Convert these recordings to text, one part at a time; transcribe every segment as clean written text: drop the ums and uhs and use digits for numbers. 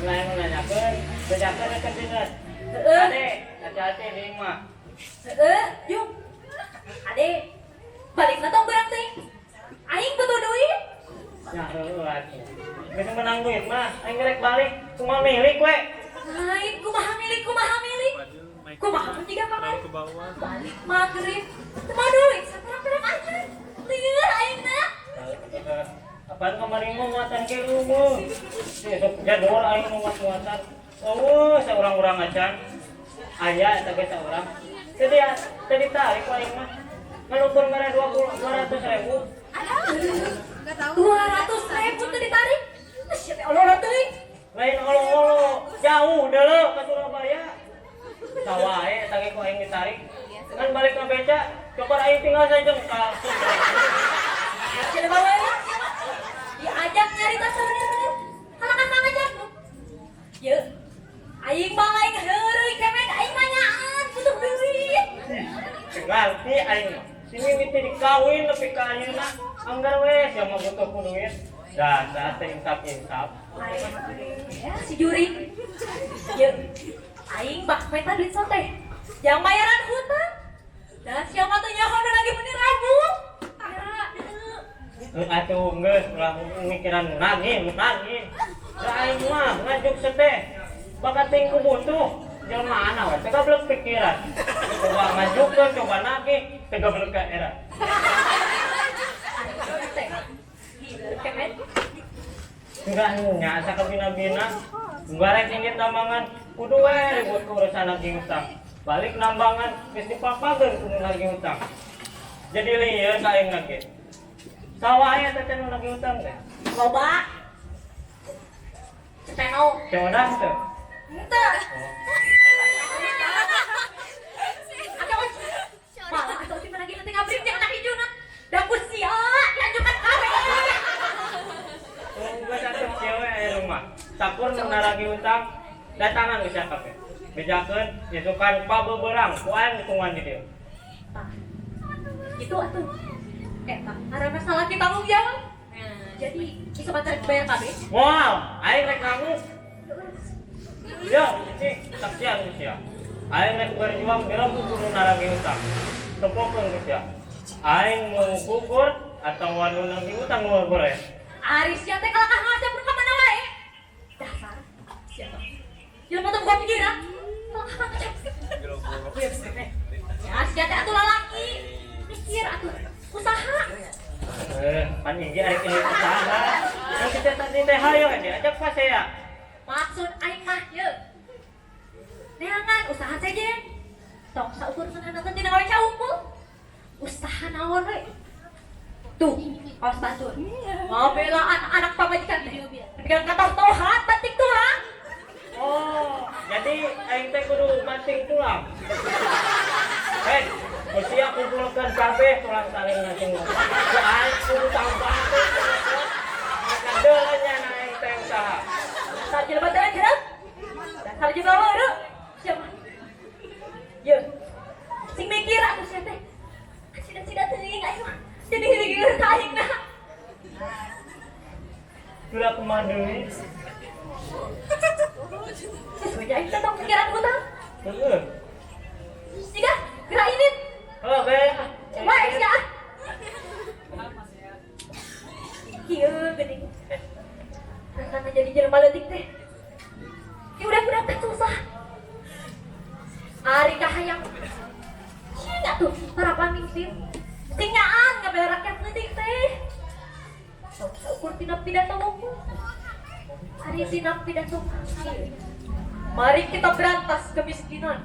Lain menanyakan, bedakan akan dinas. Ade, hati-hati di rumah. Yuk. Ade, balik na tong berang teh. Aing butuh duit. Ya, atuh. Bisa menang duit mah, aing gerek balik, cuma milik we. Lain kumaha milik. Kumaha juga pakai. Balik maghrib. Teu duit, saperang-perang aja. Lieur aing na. Apaan kemarin mau muatan ke rumah? Sok jadwal aing mau muatan. Oh, seorang-orang acan. Aya tapi seorang. Tadi tarik paling mah. Ngelukur merah 200.000. Enggak tahu. 200.000 teh ditarik. Siapa Allah teuing. Lain olo-olo, jauh deuleu ka Surabaya. Sawae tadi ku aing ditarik. Kan balik ke beca, coba aing tinggal sajengkal. Siapa bawa ya? Diajak nyarita sebenarnya. Halangan mang aja. Ye. Aing mah aing heureuy kemet aing manyaan butuh duit. Ngerti aing mah. Sini miti dikawin nepi ka ayeuna. Anggar we sia mah butuh ku duit. Dasar teh intap-intap. Ya si Juri. Ye. Aing bak meta duit sote. Yang bayaran hutang. Dan siapa tuh nyaho lagi bener rabu. Atuh geus ulah mikiran nagih. Da aing mah ngajuk seteh. Bakat tingku butuh. Jelema we teh gablek pikiran. Coba ngajukeun, coba nagih, teh gablek ka era. Enggak nya asa kabina-bina. Garek inggit tambangan kudu we ribut ke urusan nagih utang. Balik nambangan geus dipapageun kudu nagih utang. Jadi lieur ka aing nagih. Sawahe teh teh nagih utang teh. Loba. Ceteno. Coba teh. Ente. Malah atau si lagi nanti ngabrik jangan nak hijuna. Dapur sia diajukan kawe. Enggak satu cewek aya rumah. Sakur menaragi utang datangan geus sia kabeh. Bejakeun isukan pabeberang ku aing hitungan di dieu. Gitu atuh. Karena masalah kita tanggung jawab. Jadi bisa batal bayar kabeh. Wow, aing rek nanggung. Ya, cik, saksian geus ya. Aing rek berjuang geus kudu naragi utang. Tepokeun geus ya. Aing mau gugur atau wanu nagih utang mau goreng. Aris sia teh kalakah ngajak pun ka mana wae. Dasar. Siapa? Jelema teh bukan pikiran. Kalakah ngajak. Ya, sia teh atuh lalaki. Mikir atuh. Usaha. Pan ini arek ini usaha. Yang kita tadi teh hayo diajak pas ya. Maksud aing mah ye. Neangan usaha saja. Tong saukur sananakeun tina wae caungkul. Usaha naon we? Tuh, kaos batur. Ngabela anak pamajikan teh. Pikiran kata tohat batik tulang. Oh, jadi aing teh kudu banting tulang. Usia kumpulkan kabeh tulang saling ngacing. Ku aing kudu tambah. Kadelanya na aing teh usaha. Dasar jelema teh jerep. Dasar jelema we siapa? Ye. Sing mikir atuh sia teh. Cida-cida teuing aing mah. Jadi heureung ka aing na. Sudah kemadui. Sesuai aing teh tong pikiran hutang. Heeh. Siga, gerak ini. Oke. Wae sia. Kieu geuning. Rasana jadi jelema leutik teh. Ya udah teh susah. Ari kahayang. Sing atuh para pamimpin. Sing nyaan ngabela rakyat leutik teh. Ukur pidato mungkin. Ari sinap pidato. Mari kita berantas kemiskinan.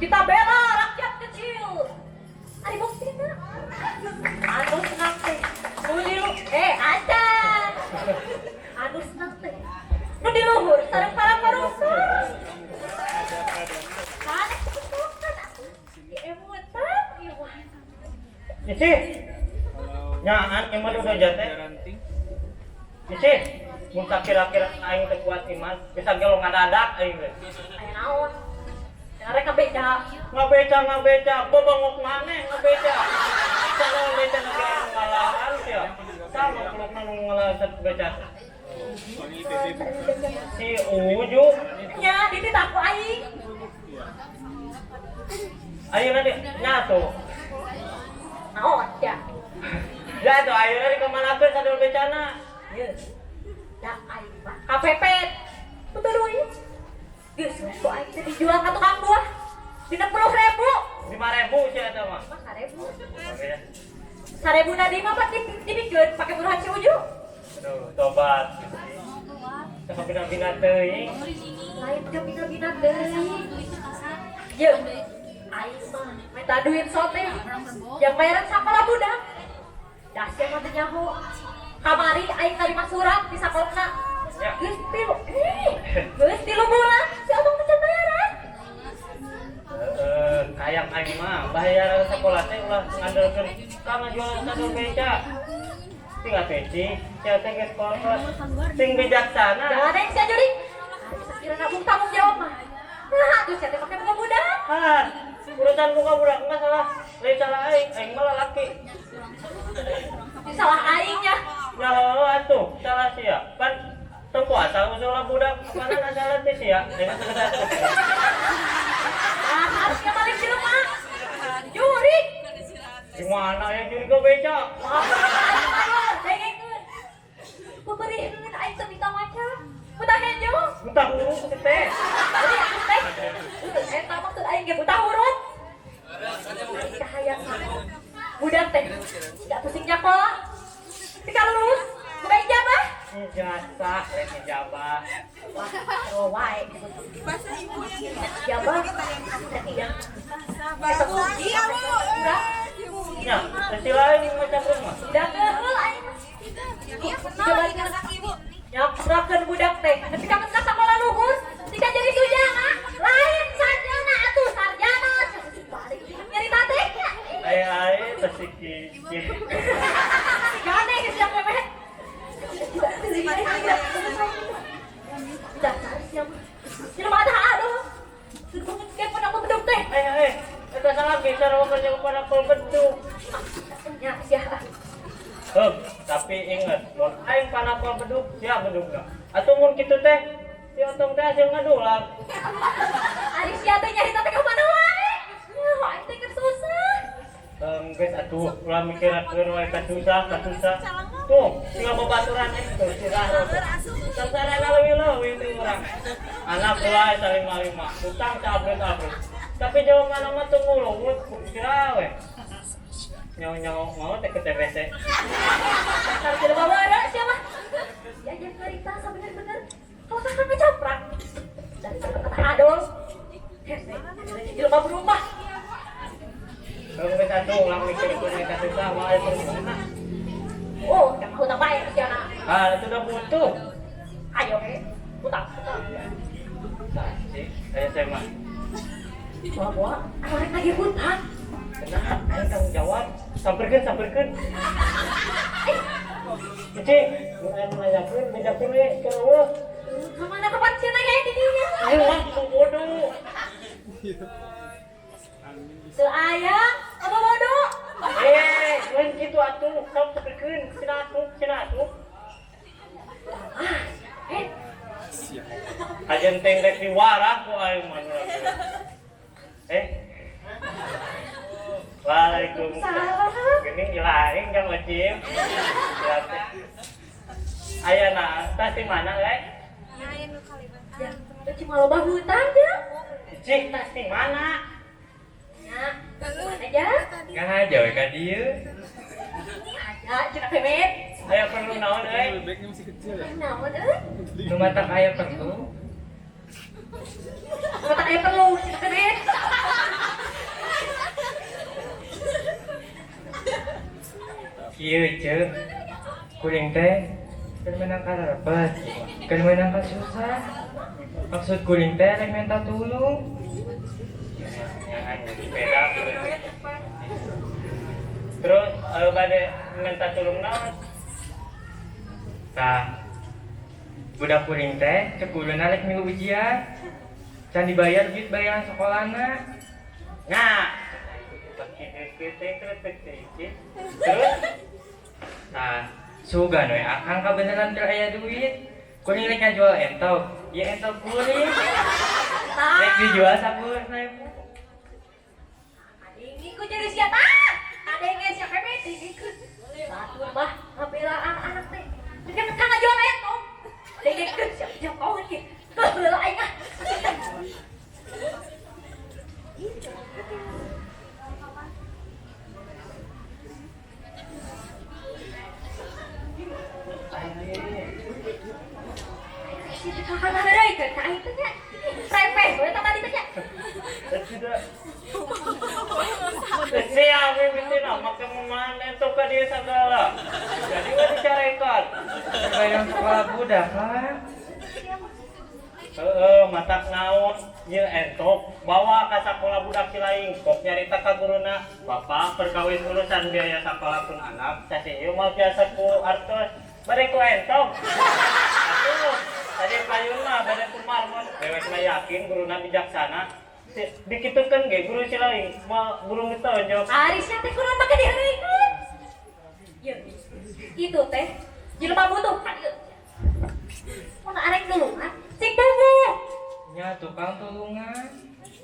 Kita bela rakyat kecil. Ari buktina. Anu senang teh. Nulilu acan. Anu senang teh. Nu di luhur sareng para parusan. Kan di emutan ieu mah. Isi. Nyaan iman udah jate. Isi. Mun kira-kira aing teh kuat iman, bisa gelong ngadadak aing teh. Aya naon? Rek kabeca. Ngabeca, bebengok maneh ngabeca. Sana beca negara ngalahan sia. Sama kalau ngalahan beca. Si Uju. nya di aku aing. Ayo nanti nyatu. Naon ya? Ya tuh ayo nanti kemana ke sadar bencana. Ye. Da aing mah kapepet. Betul deui. Geus so aing teh dijual ka tukang buah. 60.000. 5.000 sih ada mah. 5.000. 1.000 na di mah pak dipikeun pake buruhan si Uju. Aduh, tobat. Cakap bina-bina teuing. Lain ka bina-bina deui. Ye. Aing mah minta duit sote. Yang bayaran sakola budak. Das yang mah teh nyaho. Kamari aing terima surat di sakolana. Ya. Geus 3 bulan. Si abang teh can bayaran. Kayak aing mah bayar sekolah teh ulah ngandalkeun kana jualan sadar beca. Tinggal peci, sia teh geus kolot. Sing bijaksana. Jangan ada yang sia juri. Kira nabung tanggung jawab mah. Nah, tuh sia teh pake buka budak. Ah, urusan buka budak enggak salah. Lain salah aing malah laki. Salah aingnya. Ya atuh, salah sia. Pan teu kuasa usul budak mana salah teh sia. Dengan segala Ah, harusnya balik di rumah. Juri. gimana ya juri ke beca? Dengekeun. Pemberian aing teh minta macam. Buta hejo. Buta huruf teh. Jadi aku teh. Eta maksud aing ge buta huruf. Cahaya budak teh. Tidak pusing nyakola. Tika lulus. Buka ijabah. Ijazah, lain ijabah. Wah, oh wae. Ijabah. Iya. Iya, Bu. Ya, teh lain macam rumah. Budak heul aing. Coba ibu. Nyakrakeun budak teh. Ketika menang sakola luhur, tika jadi sujana. Lain sarjana atuh sarjana. Balik nyarita teh. Ai tasiki. Gane geus yang mepet. Dasar siapa? Jelema ada aduh. Sudah ke pada aku beduk teh. Eta salah bisa rawa kerja kepada kol beduk. Ya, sia. Tapi ingat, mun aing pana kol beduk, sia bedukna. Atuh mun kitu teh, si otong teh hasil ngadulang. Ari sia teh nyarita teh ka mana wae? Ya, aing teh keur susah. Geus atuh ulah mikirakeun wae katusa. Tuh, tinggal babaturan itu sirah rasa. Sangsarana leuwih-leuwih teh urang. Anak ulah eta 5-5, utang cabret-cabret. Tapi jauh mana mah teu ngulungut sirah we. Nyawa-nyawa mau teh ke TBC. Dasar jelema bae sia mah. Ya jeung cerita sabener-bener. Kalau kakak ngecaprak. Dari kata adol. Hese, jelema berubah. Kalau geus atuh ulah mikirkeun wae katusa wae perguna. Oh, jangan hutang bae sia na. Ah, itu udah butuh. Ayo he. Hutang. Sih, saya tema. Bawa, anak lagi hutang. Kenapa? Ayo tanggung jawab. Samperkeun. Cici, mun aya nanyakeun, bedakeun we ke eueuh. Kemana kapan sih nanya di dinya? Ayo mah ku bodoh. Seayang, apa bodoh? Lain kitu atuh, sok samperkeun, cenah atuh. Ajen teh rek diwarah ku aing mah. Waalaikumsalam. Geuning ilaing jang wajib. Ayeuna teh di mana we? Ya, itu cuma loba hutang ya. Cik, tas di mana? Ya, mana aja? Ngahaja we ka dieu. Ada, cina pemit. Aya perlu naon euy? Naon euy? Lumatak aya perlu. Mata kayak perlu, cina pemit. Kieu ceuk. Kuring teh keur menang karepet, keur menang ka susah. Maksud kuring teh rek minta tulung. Beda. Terus bade minta tulung naon? Tah. Budak kuring teh cek uluna rek milu ujian. Can dibayar duit bayaran sekolahna. Nah, terus nah sugan we akang kabeneran teu aya duit Kuring rek jual entok. Ya entok kuring. Nah, Rek dijual 10.000. ini ku jadi siapa? Ada yang ngesyak bebek ini ku. Batur bah, ngambil anak-anak teh. Kan kan jual entok. Dengek ku siap kau ini. Keheula aing ah. Kakak ada ikan kain teh nya. Prepeh, boleh tambah di teh nya. Tidak. Siap mimpi nama kemana entok ka dia segala. Jadi gak dicarekan. Bayang sekolah budak kan. Matak naon ieu entok bawa ka sakola budak Cilaing kok nyarita ka guruna bapak perkawis urusan biaya sakola pun anak sasieu mah biasa ku artos bade ku entok atuh tadi payun mah bade ku marmon dewek mah yakin guruna bijaksana dikitukeun ge guru Cilaing mah guru ditonjok Arisnya teh kurang make diheureukeun. Ieu. Itu teh jelema butuh kan ieu. Mun arek dulungan sing bubu. nya tukang tulungan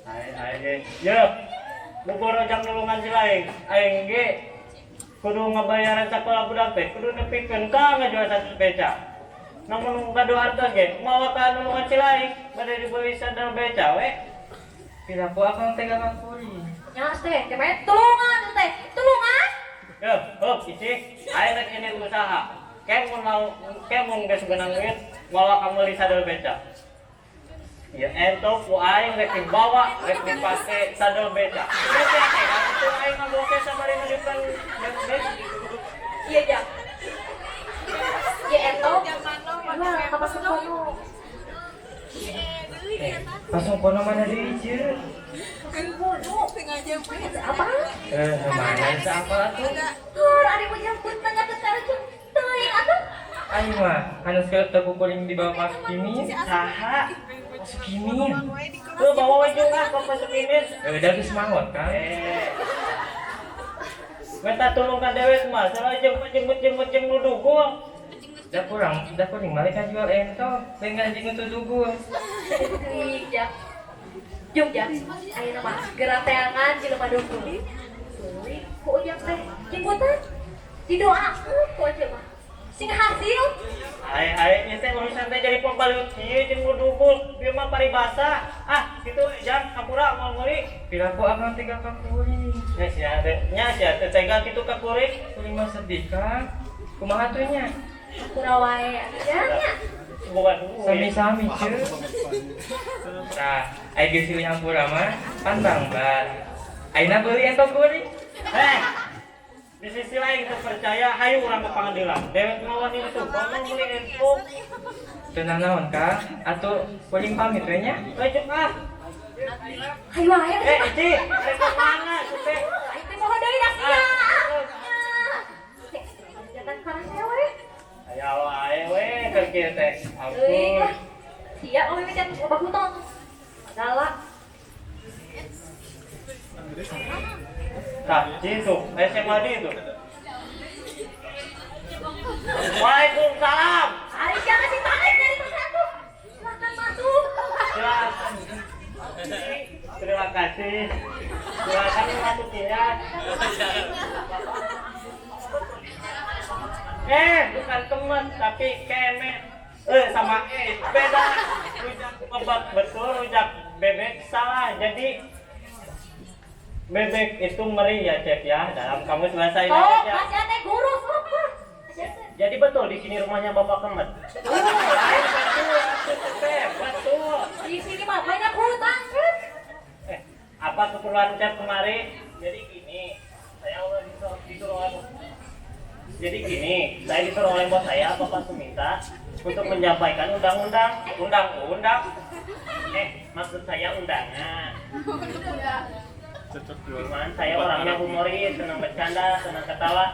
ai ye bubur rojak tulungan Cilaing aing ge kudu ngabayaran sakola budak teh kudu nepikeun ka ngajual satu beca namun gado harta ge mawa ka tulungan Cilaing bade dibeli sandal beca we pila ku akang teh kakang kuri Nya teh cepet tulungan teh. Tulungan. yo hop isi aing rek ini usaha kemun geus beunang duit mawa ka meuli sandal beca. Ya entok ku aing rek dibawa rek dipake sadel beca. Beca teh atuh aing ngaboke sabari nu dipan beca. Iya jang. Ya entok. Wah, apa sekono? Langsung kono mana deui cieu? Apa? Mana bisa apa atuh? Tur, ari mau jemput tanya ke karajun. Teuing atuh. Aing mah anu sekeut teu kuring di bawah Mas Kimi. Saha? Mas Kimi. Tuh bawa we jeung ah ka Mas Kimi. Da geus mangot kan. Minta tolong ka dewek mah, salah jemput nu dugul. Da kurang balik ka jual entok, dengan jeung tu dugul. Teuing jang. Jung jang. Ayeuna mah gerateangan jelema dugul. Teuing ku ujang teh jemputan. Didoakeun ku aja mah. Sing hasil. Hai ieu teh urusan teh jadi pembalut ieu jeung nu dugul, ieu mah paribasa. Ah, kitu jang kapura moal meuli. Pila ku akang teh ka kuring. Nya sia teh tega kitu ka kuring. Kuring mah sedih kan. Kumaha tuh nya? Kapura wae nya. Boga duit. Sami-sami ceuk. Tah, ai geus silih hampura mah pandang bar. Ayeuna beuli entok kuring. Di sisi lain kita percaya, hayu urang ke pangadilan. Dewek ngawani itu, bangun beli info. Tenang naon kak, atau kuring pamit we nya? Lanjut ah. Hayu wae. Ici, mereka mana? Supe. Aing teh mohon deui da sia. Jangan karasnya we. Aya wae we keur kieu teh. Teuing. Ampun. Sia we can obat hutang. Galak. Tah, itu, SMA di itu. Waalaikumsalam. Ari jangan ditarik dari tempat aku. Silakan masuk. Silakan. Terima kasih. Silakan memasukinya. Bukan kemet tapi kemet. Sama beda. Rujak kebab betul, rujak bebek salah. Jadi bebek itu meri ya Chef ya dalam kamus bahasa Indonesia. Masih ada guru apa? Jadi betul di sini rumahnya Bapak Kemet. Betul. Di sini mah banyak hutang kan? Apa keperluan Chef kemari? Jadi gini, saya disuruh Jadi gini, saya disuruh oleh bos saya Bapak Suminta untuk menyampaikan undang-undang. Maksud saya undangan. Cuman saya orangnya humoris, senang bercanda, senang ketawa.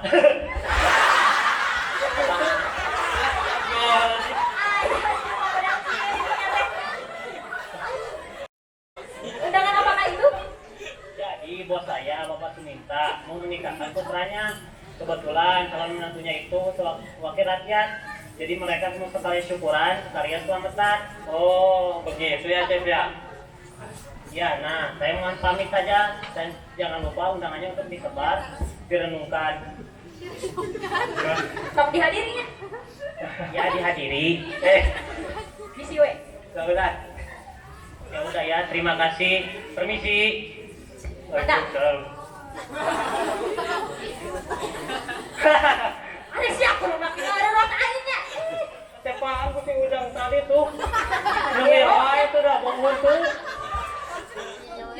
Undangan apakah itu? Jadi bos saya Bapak Suminta mau menikahkan putranya. Kebetulan calon menantunya itu wakil rakyat. Jadi mereka semua sekali syukuran, sekalian selamatan. Oh, begitu ya, Chef ya. Ya, nah, saya mohon pamit saja dan jangan lupa undangannya untuk disebar, direnungkan. Stop dihadirinya. Ya, dihadiri. Misi we. Udah. Ya udah ya, terima kasih. Permisi. Mantap. Ada siapa lu makin ada rot airnya? Tepaan ku si udang tadi tuh. Ngewa itu dah bangun tuh.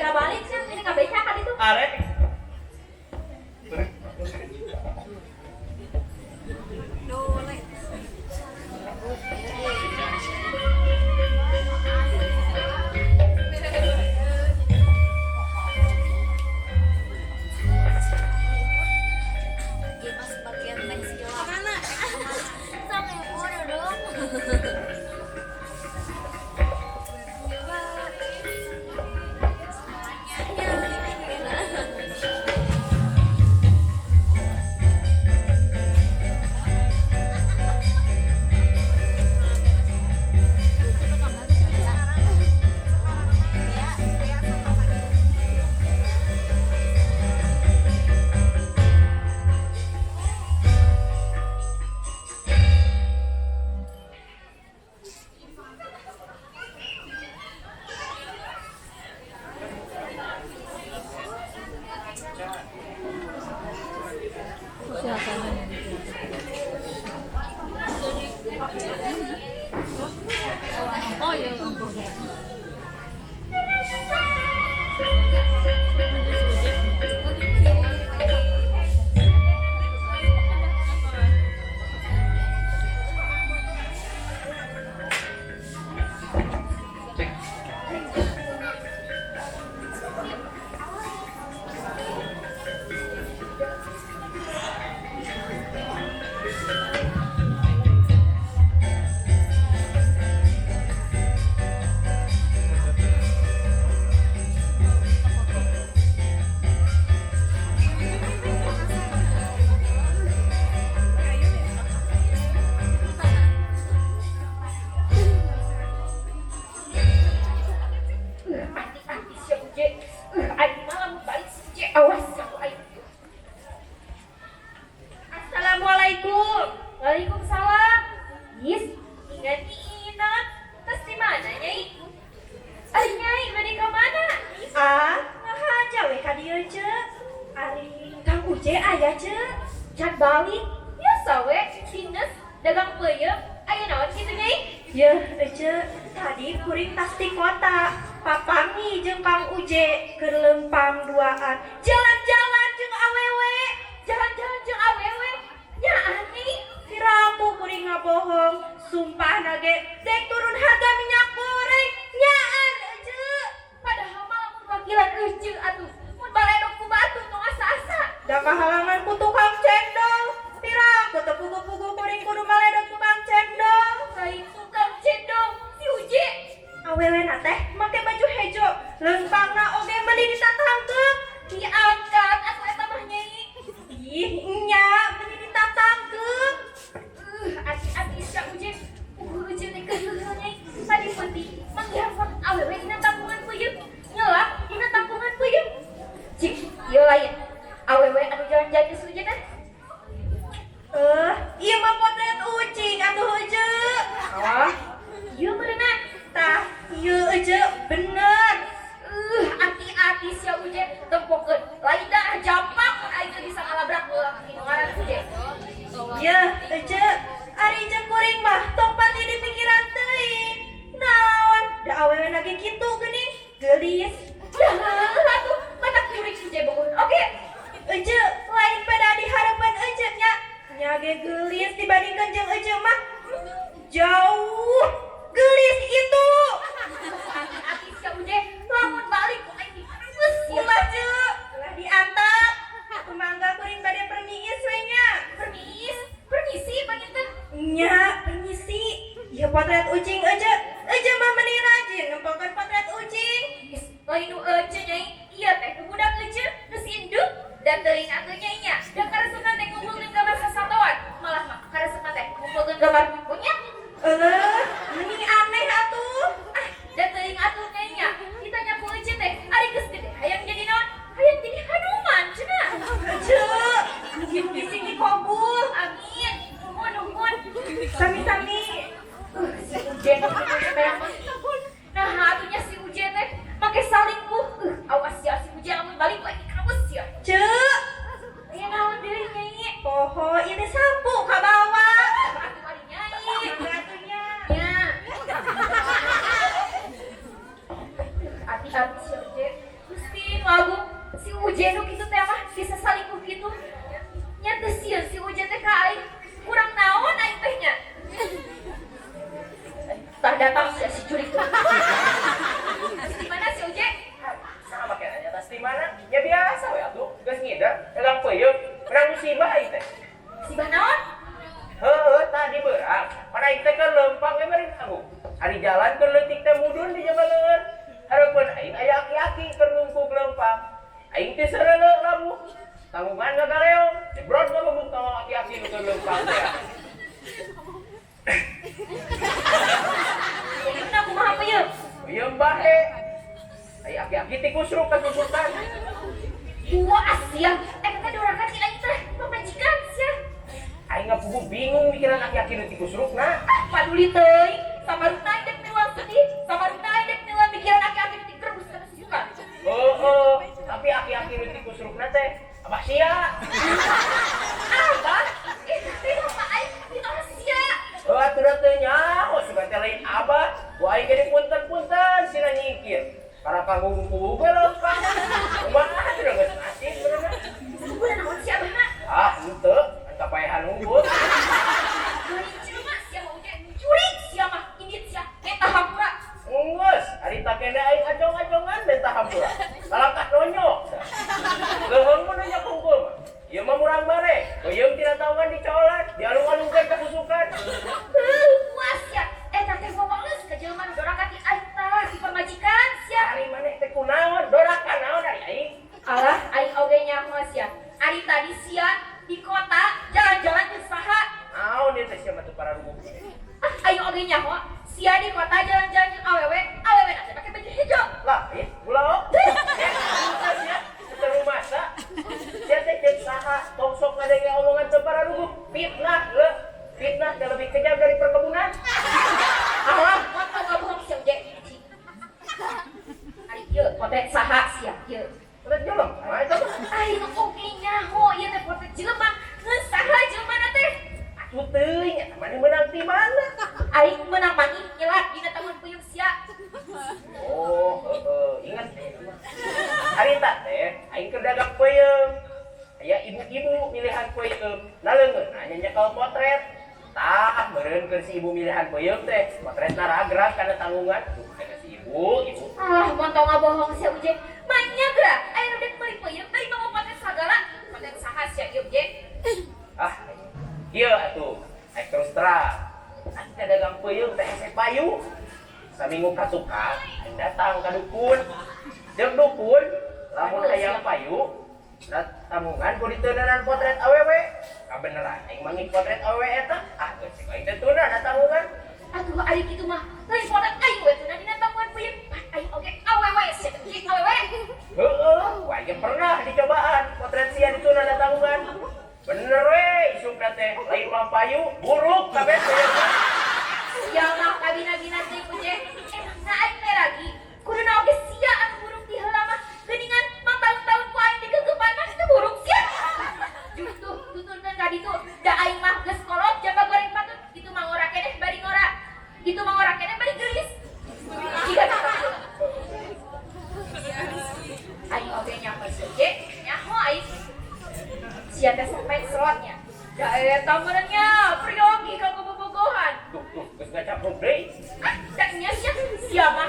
Gak balik sih, ini gak beca kan itu. Arek. Assalamualaikum. Waalaikumsalam. Yes, ingat ingat. Terus di mana, Nyai? Nyai, bade ka mana? Ngahaja we ka dieu, Ceu. Ari Kang Uje aya, Ceu. Cak balik. Biasa we, dinas dagang peuyeum. Aya naon kitu, Nyai? Yeuh, Ceu. Tadi kuring tas di kota. Papangi jeung Kang Uje keur lempang duaan. Jalan-jalan jeung awewe. Jalan-jalan jeung awewe. Nyaan nih, si Rabu kuring ngabohong. Sumpah nage, dek turun harga minyak goreng. Nyaan aja. Padahal malah mun wakilan euceuk atuh. Mun baledog ku batu nu asa-asa. Da kahalangan ku tukang cendol. Pira ku teu pugu-pugu kuring kudu baledog tukang cendol. Lain tukang cendol, si Uje. Awewena teh make baju hejo. Lempangna oge meuli ditatangkeun. Diangkat atuh eta mah Nyai. Ih, nya, meuli ditatangkeun. Ati-ati sia Uje. Uje teh keuleuh Nyai. Tadi penting manggihapan awewe dina tampungan peuyeum. Nyeulak dina tampungan peuyeum. Cik, ieu lain. Awewe anu jalan-jalan geus Uje teh. Ieu mah potret ucing atuh Uje. Ieu meureunna. Tah, ieu Uje bener. Hati-hati sia Uje tempokeun. Lain dah jampak aing teh bisa ngalabrak ulah anu ngaran Uje. Yeuh, Uje, ari jeung kuring mah tong pati di pikiran teuing. Naon? Da awewe lagi kitu geuning, geulis. Dah atuh matak jurik Uje beukeun. Oke. Uje, lain pada dihareupeun Uje nya. Nya ge geulis dibandingkeun jeung Uje mah. Jauh geulis itu. Hati-hati sia Uje, lamun balik ku aing diperes. Kumaha Ceu? Ulah diantar. Kumangga kuring bade permiis we nya. Permiis? Permisi panginten. Nya, permisi. Ya potret ucing Uje. Uje mah meuni rajin nempokeun potret ucing. Lain nu Uje Nyai. Ieu teh nu budak Uje geus induk dan teuing aku Nyai nya. Da kareseukan teh ngumpulkeun gambar sasatoan. Malah mah kareseukan teh ngumpulkeun gambar Sami-sami. Si Ujen itu teh mah. Nah, atunya si Ujen teh make salingkuh. Awas ya si Ujen lamun balik lagi kamus ya. Cek, Aya naon deui Nyai? poho ini sapu ka bawah. Atuh bari Nyai. Atunya. Ya. Hati-hati si Ujen. Gusti nu agung si Ujen nu kitu teh mah bisa salingkuh kitu. Nya teu sieun si Ujen teh ka aing. Kurang naon aing teh nya. Tah datang si curik. Di mana si Ujen? Sama kayaknya tas di mana? Ya biasa we atuh, geus ngidar, elang peuyeum, urang musibah ieu teh. Si naon? Heueuh tadi beurang, pan aing teh keur leumpang we meureun aku. Ari jalan keur leutik teh mudun di jabaleun. Hareupeun aing aya aki-aki keur ngungkuk leumpang. Aing teh sareuleuh lamu. Tanggungan ngagaleong, jebrot ngabubuk ka aki-aki nu keur leumpang teh. Jadi mana kumaha peuyeum? Peuyeum bahe. Aya aki-aki ti kusruk ka kusukan. Wah asia, teh dorakan si aing teh pamajikan sia. Aing ngapugu bingung mikiran aki-aki nu ti kusrukna. Paduli teuing, samaruna aing dek miluan sedih, samaruna aing dek miluan mikiran aki-aki nu digerebus kana susukan. Tapi aki-aki nu ti kusrukna teh abah sia. Abah, teh mah aing itu sia. Atuh da teu nyaho sugan teh lain abah. Ku aing ge punten-punten sina nyingkir. Para kangungku ge leumpang. Kumaha teh geus asing benerna. Saburan naon si abahna? Ah, henteu, kan kapaehan unggul. Curi cuma sia mah udah curi sia mah indit sia eta hampura. Geus, ari takena aing acong-acongan dan tahampura. Kalangkah nonyok. Leuheung mun nonyok unggul mah. Ieu mah murang bare. Peuyeum tina taungan dicolat, dialung-alungkeun ka kusukan. Puas ya. Eta teh wawaeus ka jelema nu dorakan di aing tah si pamajikan sia. Ari maneh teh kunaon? Dorakan naon ari aing? Alah, aing oge nyaho sia. Ari tadi sia di kota jalan-jalan jeung saha? Naon ieu teh sia mah teu para rubuh. Aing oge nyaho sia di kota jalan-jalan jeung awewe, awewe na teh make baju hijau. Lah, bulao. Ya, seteru masa. Sia teh ceuk saha? Tong sok ngadenge omongan teu para rubuh. Fitnah, leuh. Fitnah teh lebih kejam dari perkebunan. Alah, motor ngomong sia oge. Ari ieu potret saha sia ieu? Udah jolong, nah itu mah. Aing oge nyaho ieu teh potret jelema. Geus saha jelema na teh? Atuh teuing, eta mah menang ti mana? Aing menang mangi nyelat dina tamun puyuh sia. Ingat teh. Harita teh, aing keur dagang peuyeum. Aya ibu-ibu milihan peuyeum. Naleungeun nya nyekel potret. Tah meureun keur si ibu milihan peuyeum teh, potretna ragrag kana tanggungan. Tuh kana si ibu. Alah, montong ngabohong sia uje. Manya gra, aya nu dek meuli peuyeum bari ngomong potret sagala. Potret saha sia ieu uje? Ah, ieu atuh. Aing terus terang. Aing teh dagang peuyeum teh hese payu. Saminggu ka tukang, aing datang ka dukun. Jeung dukun, lamun hayang payu, tamungan ku diteunanan potret awewe. Kabeneran aing mangit potret awewe eta. Ah, geus cek aing teh teunan tamungan. Atuh ari kitu mah, lain potret aing we tuna dina tamuan peuyeum. Aing oge awewe sia teh ieu awewe. Heueuh, wah ge pernah dicobaan potret sia diteunanan tamungan. Bener we, isukna teh lain mah payu, buruk kabeh teh. Sia mah kabina-bina teh uje. Emangna aing teh ragi. Kuduna oge sia anu buruk di heula mah. Geuningan mang tahun-tahun ku aing digeugepan mah teu buruk sia. Justuh tuturkeun ka ditu, da aing mah geus kolot jamba goreng patut. Itu mah ngora keneh bari ngora. Itu mah ngora keneh bari geulis. Jiga aing oge nyaho uje, nyaho aing. Sia teh sampai selotnya. Da eta meureunnya priogi ka bobogohan. Tuh, geus ngacapruk deui. Ah, daknya sia mah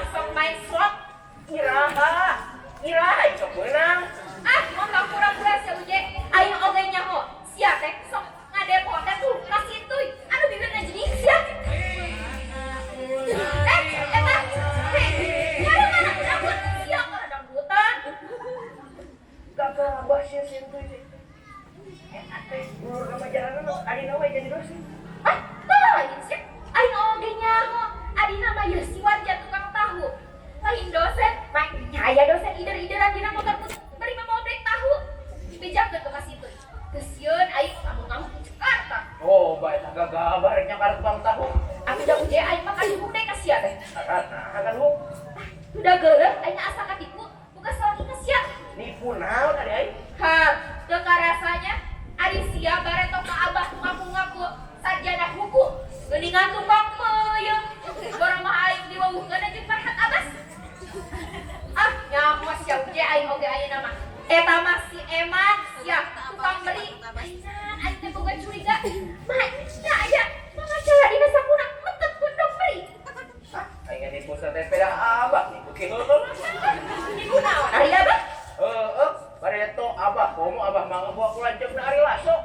bakar tukang tahu. Aku udah uje aing makan di teh ka sia teh. Akan lu Udah geuleuh aing asa katipu, buka lagi ka sia. nipu naon ari aing? Ha, teu karasanya ari sia bare tong ka abah ngaku-ngaku sarjana hukum. Geuningan tukang peuyeung. Barang mah aing diwawuhkeun jeung Farhat Abbas. Ah, nyaho sia uje aing oge ayeuna mah. Eta mah si Emak sia tukang beli. Aing teh boga curiga. Mah, nya aya mangacara dina sakuna metep pundok beli. Aing nipu teh peda abah nipu kieu heul. Niku naon ari abah? Bareto abah komo abah mangga bawa kulanceuk na ari laso.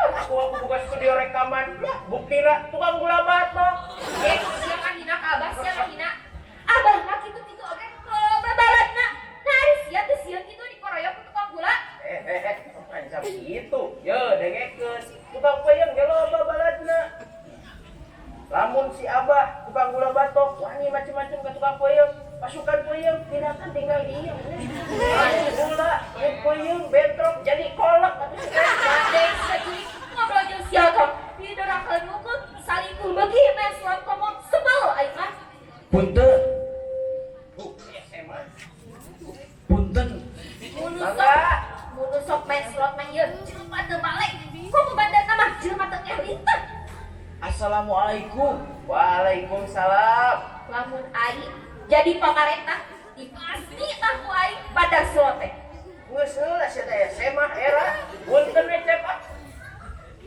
Aku buka studio rekaman. Buktina tukang gula batu. Sia kahina ka abah sia kahina. Abah mah kitu-kitu oge babaladna. Nah ari sia teh sia kitu dikoroyok ku tukang gula. Macam itu. Yo dengekeun. Tukang peuyeung ge loba baladna. Lamun si abah tukang gula batok wani macam-macam ke tukang peuyeung. Pasukan peuyeung tindakan tinggal diem. Wani gula, peuyeung bentrok jadi kolak atuh si Gandeng sajurik ngobrol jeung sia Kang. Didorakeun mukeun salingkuh beuki meslam komod sebel aing mah. Punten, SMA. punten. Mun sok main slot mah ieu jelema teu balik. Kudu bandana mah jelema teu elit. Assalamualaikum. Waalaikumsalam. Lamun aing jadi pamarentah dipasti tahu aing pada slot teh. Geus heula sia teh SMA era. Punten we cep.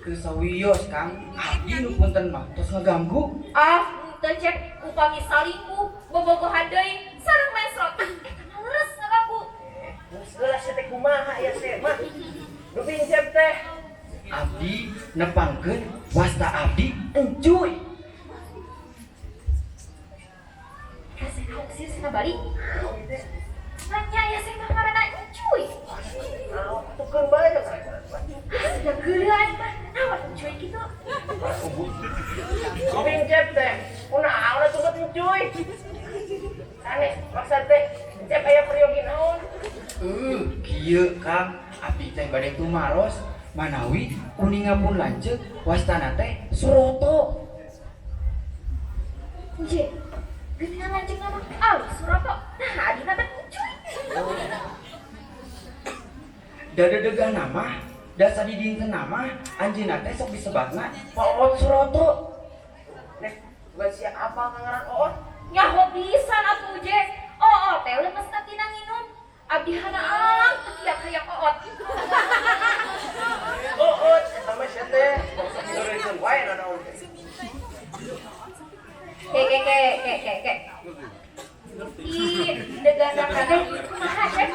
Kesawios Kang, abdi nu punten mah tos ngaganggu. Ah, teu cek upami salingkuh bobogohan deui sareng main slot. Eta mah leres ngaganggu. Geus heula sia teh kumaha ya SMA. Dupin cep teh. Abdi nepangkeun wasta abdi encuy. Kasih naon sih cenah bari? Nanya ya sing ngaranna cuy. Tukeun bae dah. Sudah geuleuh aing mah. Naon cuy kitu? Dupin cep teh. Kunaon atuh teh cuy. Aneh, maksud teh cep aya peryogi naon? Kieu Kang, abdi teh bade tumaros manawi uninga pun lanceuk wastana teh Suroto. Uje. Geuningan lanceuk nama alus Suroto. Nah, adina teh cuy. Dadedega nama, da sadidinten nama anjeunna teh sok disebatna Poot Suroto. Nek, bukan siapa ngaran Oon? Nyaho pisan atuh Uje. Oh, teh lemes tina nginum. Abdi hanaang teu kiak-kiak oot. Oon, sama sia teh. Maksud ngeureunkeun wae nanaon teh. Ke. Ih, degana kana kumaha cek?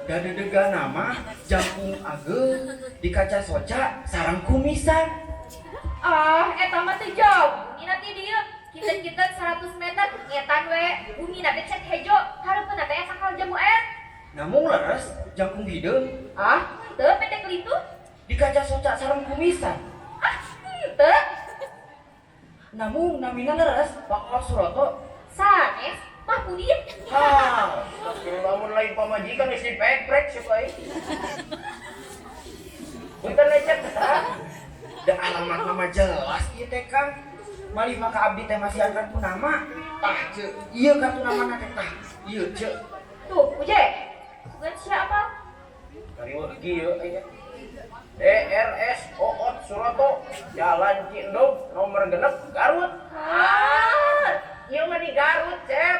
Dadedega nama jangkung ageung di kaca soca sareng kumisan. Ah, eta mah teh jauh. Bumina ti dieu. Kinten-kinten 100 meter ngetan we. Bumina teh cek hejo, hareupeun teh sakal jamu air. Namun leres jangkung hideung Ah, teu pendek litu. di kaca soca sareng kumisan. Ah, teu. Namun namina leres Poot Suroto. Sanes mah pudin. Hah, kalau lamun lain pamajikan geus dipek-prek sia bae. Punten we cep. Da alamat nama jelas ieu teh Kang. Malih maka abdi teh masih akan ku nama. Tah ceuk, ieu kartu namana teh tah. Ieu ceuk. Tuh, Uje. Bukan siapa? Dari weugi yeuh aya. DRS Oot Suroto, Jalan Cindom, nomor 6 Garut. Ieu mah di Garut, Cep.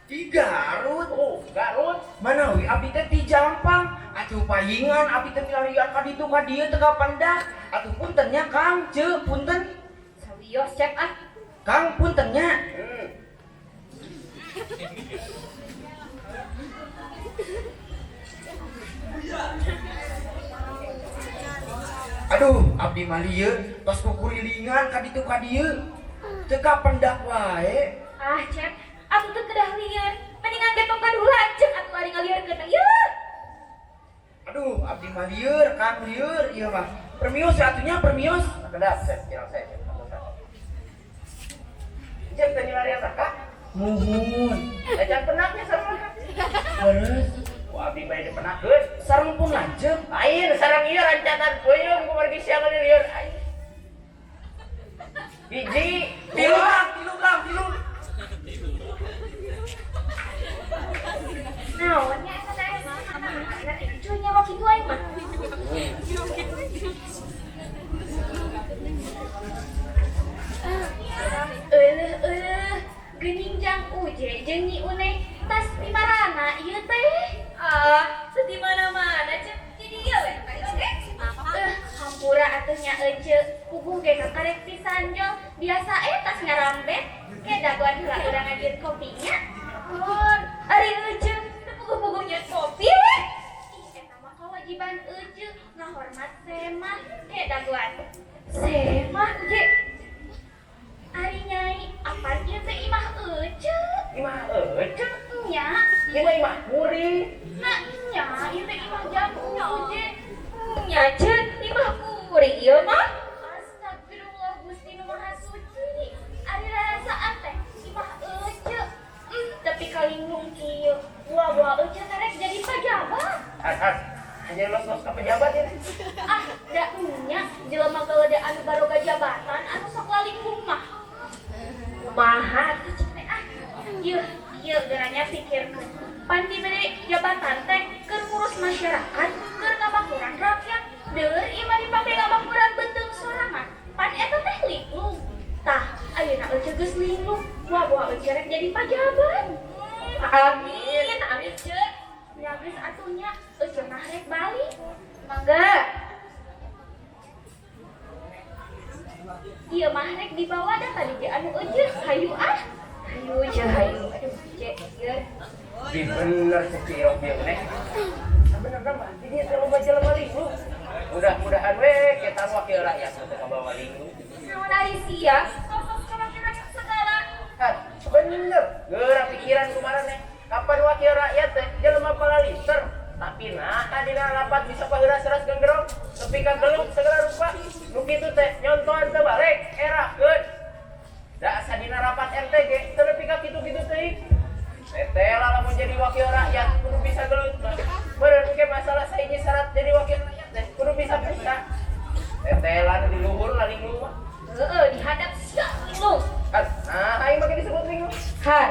Di Garut. Garut. Manawi abdi teh ti Jampang. Atuh pahingan abdi teh milarian ka ditu ka dieu teu kapendak. Atuh puntennya Kang, ceuk punten. Sawios cek ah. Kang puntennya. Aduh, abdi mah lieu tos kukurilingan ka ditu ka dieu. Teu kapendak wae. Ah, cek. Aku tuh kedah lian. Mendingan getong gaduh lanceuk atuh ari ngalieureun ieu. Aduh, abdi mah lieur, Kang lieur, ieu mah. Permios ya atunya permios. Kedap, Cep, kirang saya, Cep. Cep teh milarian Kak. Nuhun. Ecan penaknya sareng. Leres. Wah, abdi bae dipenakeun. Sareng pun lanceuk. Lain sareng ieu rancatan peuyeung kumargi siang lieur. hiji, Tilu lang, tilu. Naonnya eta teh? Nanti cucunya waktu itu aing mah. Geuning jang uje jeung Nyi Une tas di marana ieu teh. Teu di mana-mana cek jadi ieu we oke. Hampura atuh nya ece puguh ge kakarek pisan jol. Biasa tas ngarambet ke daguan heula urang ngajieun kopinya. Ari ece teu puguh-puguh nyeut kopi we. Ih eta mah kewajiban ece ngahormat semah ke daguan. Semah uje. Ari nyai apaan ieu teh imah ece? imah ece, Nya. ini imah muri. Nah, nya ieu teh imah jamu uje. Nya ceun imah puri ieu mah. Astagfirullah Gusti Nu Maha Suci. Ari rasaan teh imah ece. Tapi kalingung kieu. Buah-buah ece teh rek jadi pejabat. Hanya los ke pejabat ini. Da nya jelema galede anu baroga jabatan anu sok lalingkung mah. Kumaha tuh cek teh ieu geranya pikirkeun. Pan diberi jabatan teh keur ngurus masyarakat, keur ngamakmuran rakyat. Deur ieu mah dipake ngamakmuran beuteung sorangan. Pan eta teh linglung. Tah, ayeuna ece geus linglung. Buah-buah ece rek jadi pejabat. Amin, amin ceuk. Ya geus atunya ece mah rek balik. Mangga. Iya mah rek dibawa dah tadi ge anu ece hayu ah. Hayu je hayu. Aduh cek ieu. Di bener secirok dia nih. Bener mah, ini terlalu baca lama linglung. Mudah-mudahan we kita wakil rakyat untuk kabawa linglung. Naon ari sia? Sosok kira segala. Kan, bener. Geura pikiran kumaran nih. Kapan wakil rakyat teh jelema palalister. Tapi nah tadina rapat bisa paheura seras genggerong. Tepi ka gelut segala rupa. Nu kitu teh nyontohan teu balik erakeun. Da sadina rapat RTG teu nepi ka kitu-kitu teuing. Tetela lamun jadi wakil rakyat kudu bisa gelut mah. Meureun ge masalah sahiji syarat jadi wakil rakyat teh kudu bisa periksa. Tetela nu di luhur lah linglung mah. Heeh, dihadap sia linglung. Kan, nah aing mah disebut linglung. Han,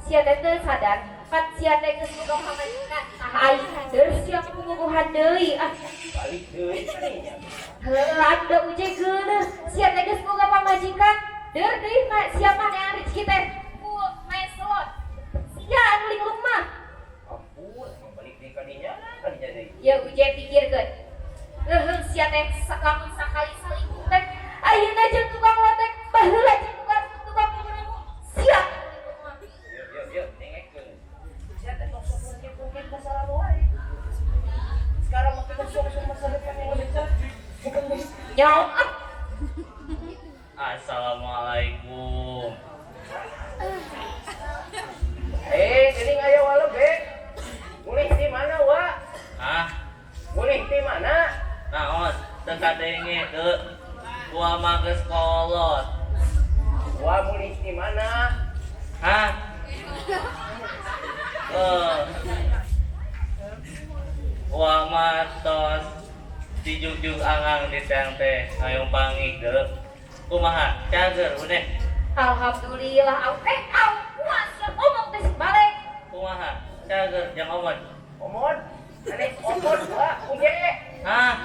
sia teh teu sadar. Pat sia teh geus boga pamajikan. Tah aing deur sia puguhan deui ah. Balik deui nya. Heula da uje geuneuh. Sia teh geus boga pamajikan. Deur deui ka sia mah yang rezeki teh. Ku maeslot. Sia anu linglung mah. Ampun, balik di kadinya deui. Ya uje pikirkeun. Heuh sia teh lamun sakali salingkuh teh ayeuna jeung tukang lotek baheula jeung tukang menemu. Sia Yuk, nengekeun. Sia teh sok mungkin masa lalu wae. Sekarang mah kita sok masa depan yang lebih cerah. Bukan bisa. nyawa ah. Assalamualaikum. Geuning aya wae be. Mulih di mana, Wa? Ah, Mulih di mana? naon? Teu kadenge teu. Gua mah geus kolot. Wa mulih di mana? Hah? Gua mah tos dijugjug angang di teng teh ngayong pangih deu. Kumaha? Cager udah. Alhamdulillah puas ya ngomong teh balik. Kumaha? Cager jang omon. Omon. Ane omon, Wa. Uje. Hah?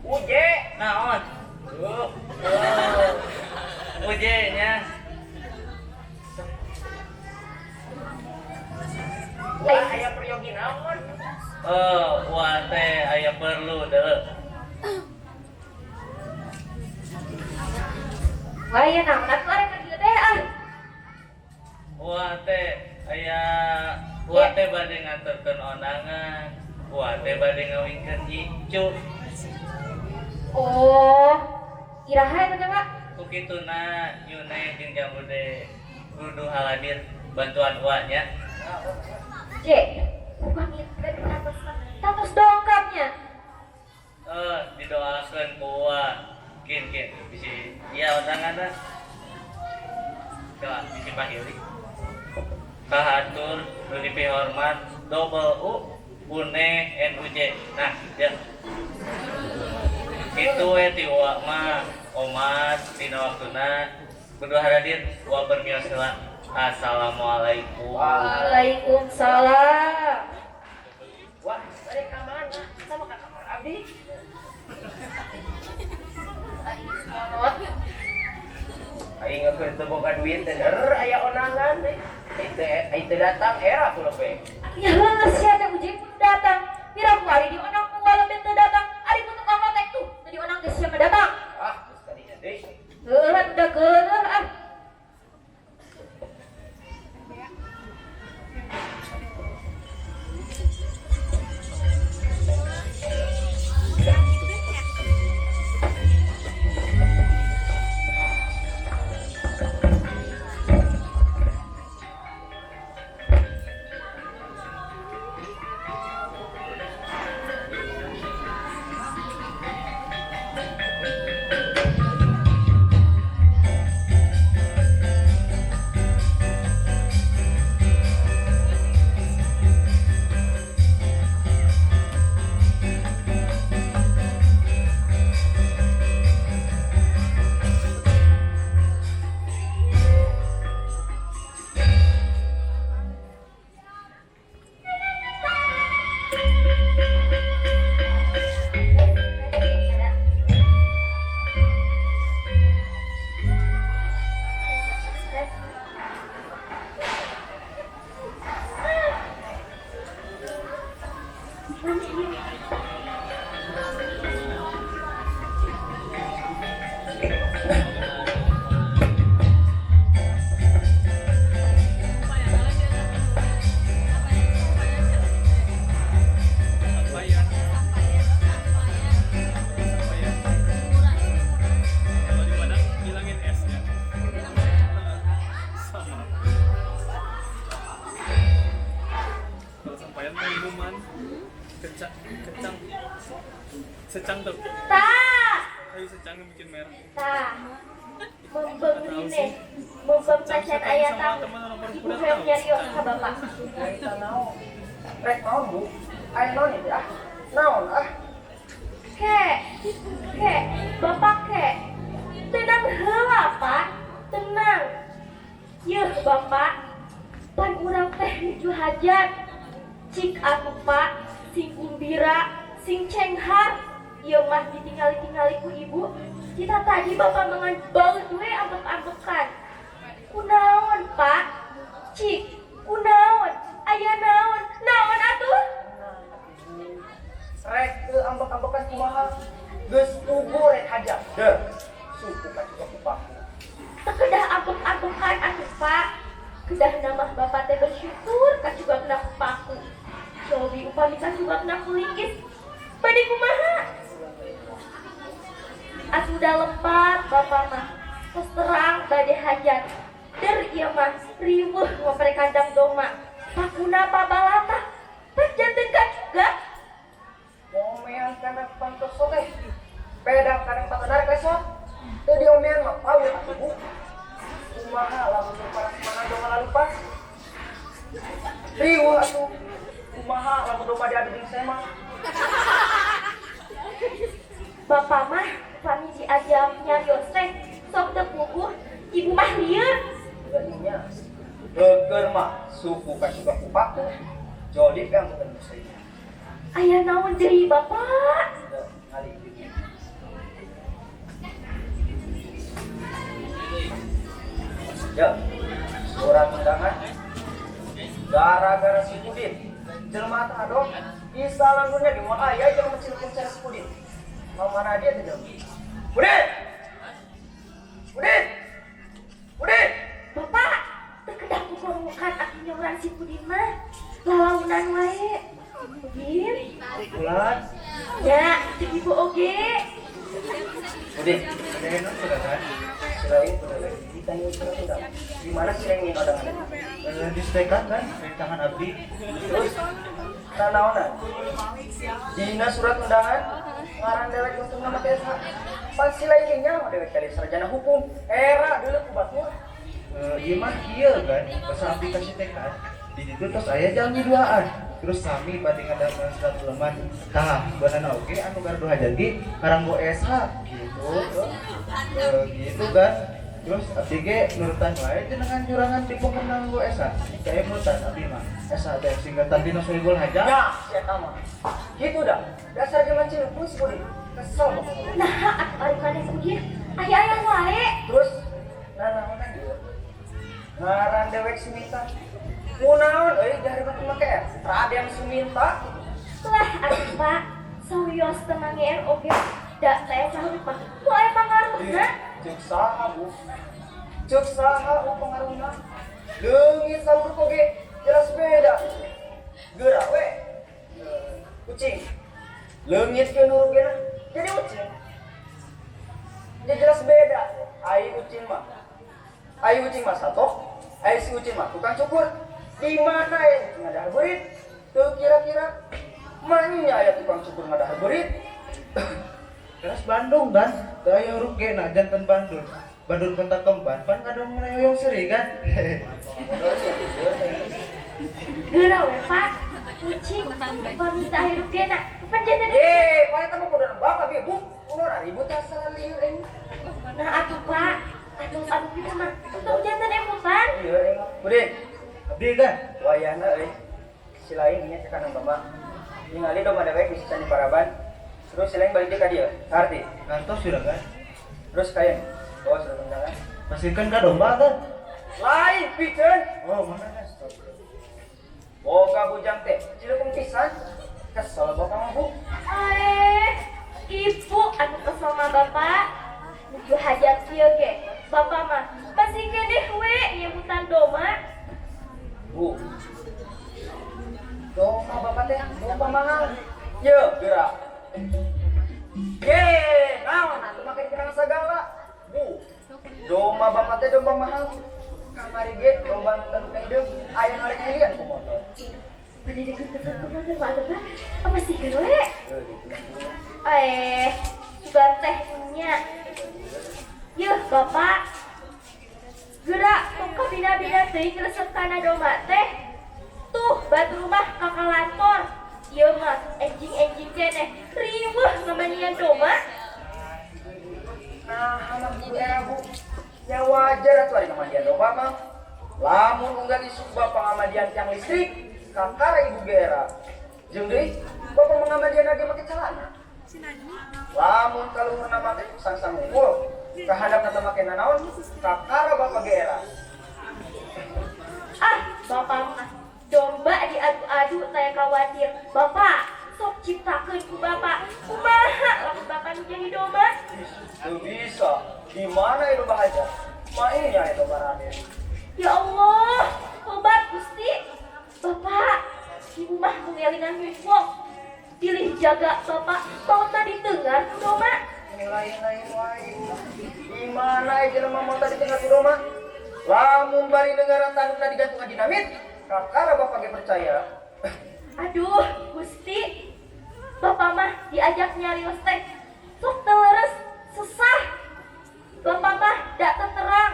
Uje. Naon? Uje nya. Wa aya peryogi naon? Wah teh aya perlu deu. Wah ya naon atuh arek ka dieu teh ah. Wah teh aya wah teh bade nganterkeun ondangan. Wah teh bade ngawinkeun icu. Oh, iraha eta teh Pak? Kukituna Yune jeung Jamude kudu haladir bantuan uanya. Cek, pamit dari atas tamus dongkapnya. Didoakeun ku Wa. Kin bisi ieu ondanganna. Coba bisi paheuli. Kahatur nu dipihormat double U Une NUJ. Nah, ya. Itu ti Wa mah Omas dina waktuna kudu hadir wa bermiosela. Assalamualaikum. Waalaikumsalam. Wah, balik ka mana? Sama ka kamar abdi. Aing ngeukeun teu boga duit teh aya onangan teh. Aing teh datang era kulo pe. Ya leungeus sia teh ujing kudu datang. Pira ku ari di onang ku walaupun teu datang, ari ku tukang kontak tuh. Teu di onang geus sia mah datang. Ah, geus kadinya deui. Heueuh udah geuleuh ah. Secang tuh. Tah. Ayo secang bikin merah. Tah. Membeng nih. Membeng pacar ayah tahu. Ibu hayang nyarios ka bapak. Aita naon? Rek naon, Bu? Aya naon ieu ah? Naon ah? Kek, bapak kek. Tenang heula, Pak. Tenang. Yeuh, bapak. Pan urang teh nuju hajat. Cik atuh, Pak. Sing umbira, sing cenghar. Ieu mah ditinggali-tingali ku ibu. Kita tadi bapak mangan baut we ambek-ambekan. Kunaon, Pak? Cik, kunaon? Aya naon? Naon atuh? Rek teu ambek-ambekan kumaha? Geus pugu rek hajat. Deuh. Suku ka juga kupaku. Kedah ambek-ambekan atuh, Pak. Kedah nama bapak teh bersyukur ka juga kena kupaku. Jadi upami ka juga kena kulinggis. Bade kumaha? Asuh udah lempat bapak mah. Terus terang bade hajat. Der ieu mah riweuh ngopre kandang doma. Pakuna pabalata. Teh janten ka juga. Momean kana pantos teh. Pedang kadang patadar kesot. Teu diomean mah pawe atuh Bu. Kumaha lamun para mana doma lalupas? Riweuh atuh. Kumaha lamun doma diadu jeung sema? Bapak mah kami diajak nyarios teh. Sok teu puguh. Ibu mah lieur. Gadinya. Geukeur mah suku ka juga kupaku. Jodi yang bukan muslim. Aya naon deui bapak? Kali ini. Ya, surat undangan. Gara-gara si Pudin, jelema teh dong. Bisa langgunnya di mana aya jeung mencilkeun cara si Pudin. Mau mana dia teh jelema? Pudin! Pudin! Pudin! Bapak, terkedah kukurukan aku nyauran si Pudin mah. Lalaunan wae. Pudin. Bulan. Ya, cek ibu oge. Pudin, ada yang sudah kan? Sudah ini sudah kan? Ditanya sudah. Di mana sih yang ingin undangan? Di setekan kan? Tangan abdi. Terus, nanaonan. Dina surat undangan. Ngaran dewek untuk nama desa. Pasti lainnya mah dewek kali sarjana hukum. Era dulu kubatnya. Iya mah iya kan, pas aplikasi TK di situ terus aya janji duaan. terus sami bade ngadamel surat leman tah beunana oge anu gardu hajat ge karanggo SH gitu gitu kan terus abdi ge nurutan wae jenengan jurangan di pokokna nganggo SH kayak nurutan abdi mah SH teh singkatan dina sohibul hajat Ya, si eta mah. Gitu dah. Dasar zaman Cileunyi si Budi. Kesel banget. Nah, atuh ari kana kudieu. Aya-aya wae. Terus nanaon dia? Ngaran dewek Suminta. Kunaon euy dari batu make Raden Suminta. Lah atuh Pak, sawios teu mangeueun oge. Da saya saeutik mah. Ku aya pangaruhna. Cek saha Bu? Cek saha pengaruhna? Leungit saur oge jelas beda. Geura we. Kucing. Leungit ke nurugena jadi ucing. Dia jelas beda. Ai ucing mah satok. Ai si ucing mah tukang cukur. Di mana ya ngadahar berit? Tuh kira-kira mana aya tukang cukur ngadahar berit? terus Bandung kan daya ruge nah jantan Bandung kontak kembar pan kadang melayong seri kan Geura we Pak. Kucing pamita hirupkeuna. Panjatan Paling tamu kuda bapak bi bu. Udah ribut asal liur ini. Nah atuh Pak, atuh kita mah untuk jantan emosan. Iya emang. Budin, abdi kan wayana euy. Si lain nya ke kanan bapak. Ningali dong ada baik bisa di Paraban. Terus si lain balik ke dia. Arti. kantos sudah kan Terus kayak bawa surat undangan. pastikan ka domba kan Lain piceun. oh mana kan Boga bujang teh. Cileung pisan. Kesel bapak mah bu. Ibu anu kesel mah Bapak. Nuju hajat kieu ge. Bapak mah masih keneh we nyebutan doma. Bu. Doma bapak teh, doma mahal. Ye, geura. Naon atuh make dikenang sagala. Bu. Doma bapak teh doma mahal. Kamari ge domba teu hideung, aya nu rek ngelian ku motor. Pada deket-deket kemana Bapak? Apa sih we? Sudah teh nya. Yeuh Bapak. Geura tong kabina-bina teuing resep kana domba teh. Tuh batu rumah kakalator. Ieu mah enjing-enjing keneh riweuh ngamanian domba. Nah, anak bu era bu. Ya wajar atuh ari ngamandian domba mah. Lamun unggal isuk bapak ngamandian tiang listrik, kakara ibu gera. Jeung deui bapak mengamandian lagi make celana. Lamun kaluhurna make sang-sang unggul, kahandap nata make nanaon, kakara bapak gera. Bapak mah domba diadu-adu saya khawatir. Bapak sok ciptakeun ku Bapak. Kumaha lamun Bapak nu jadi domba? Tuh bisa. Di mana itu bahagia? Mainnya itu Raden. Ya Allah, tobat Gusti. Bapak, ibu mah mengelingan wong. Pilih jaga Bapak, mau tadi dengar ku domba. Lain-lain wae. Di mana aja nama mau tadi dengar ku doma? Lamun bari dengaran tanduk tadi gantung dinamit, kakara bapak ge percaya. Aduh, Gusti. Bapak mah diajak nyarios teh. Sok teleres, sesah. Bapak mah dak terang.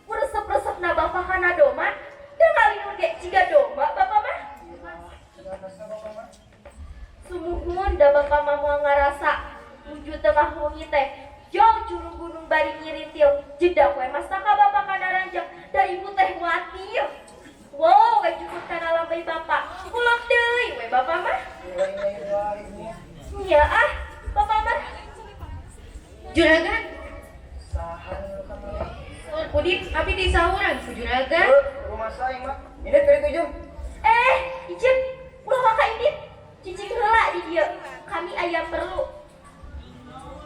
Resep-resep na Bapak kana doma. Da kalian ge ciga doma Bapak mah. Sumuhun da Bapak mah moal ngarasa nuju tengah wengi teh. Jauh curug gunung bari ngirintil. Jedak we mas taka Bapak kana ranjak. Da ibu teh watir. Wow, we cukup kana lambai Bapak. Pulang deui we Bapak mah. Lain-lain wae. Iya Bapak mah. Juragan, Sahan kamari. Pudin, abi di sahuran ku juragan. Rumah saya mah. Ini dari tujuh. Ijen, ulah maka ini. Cicing heula di dieu. Kami aya perlu.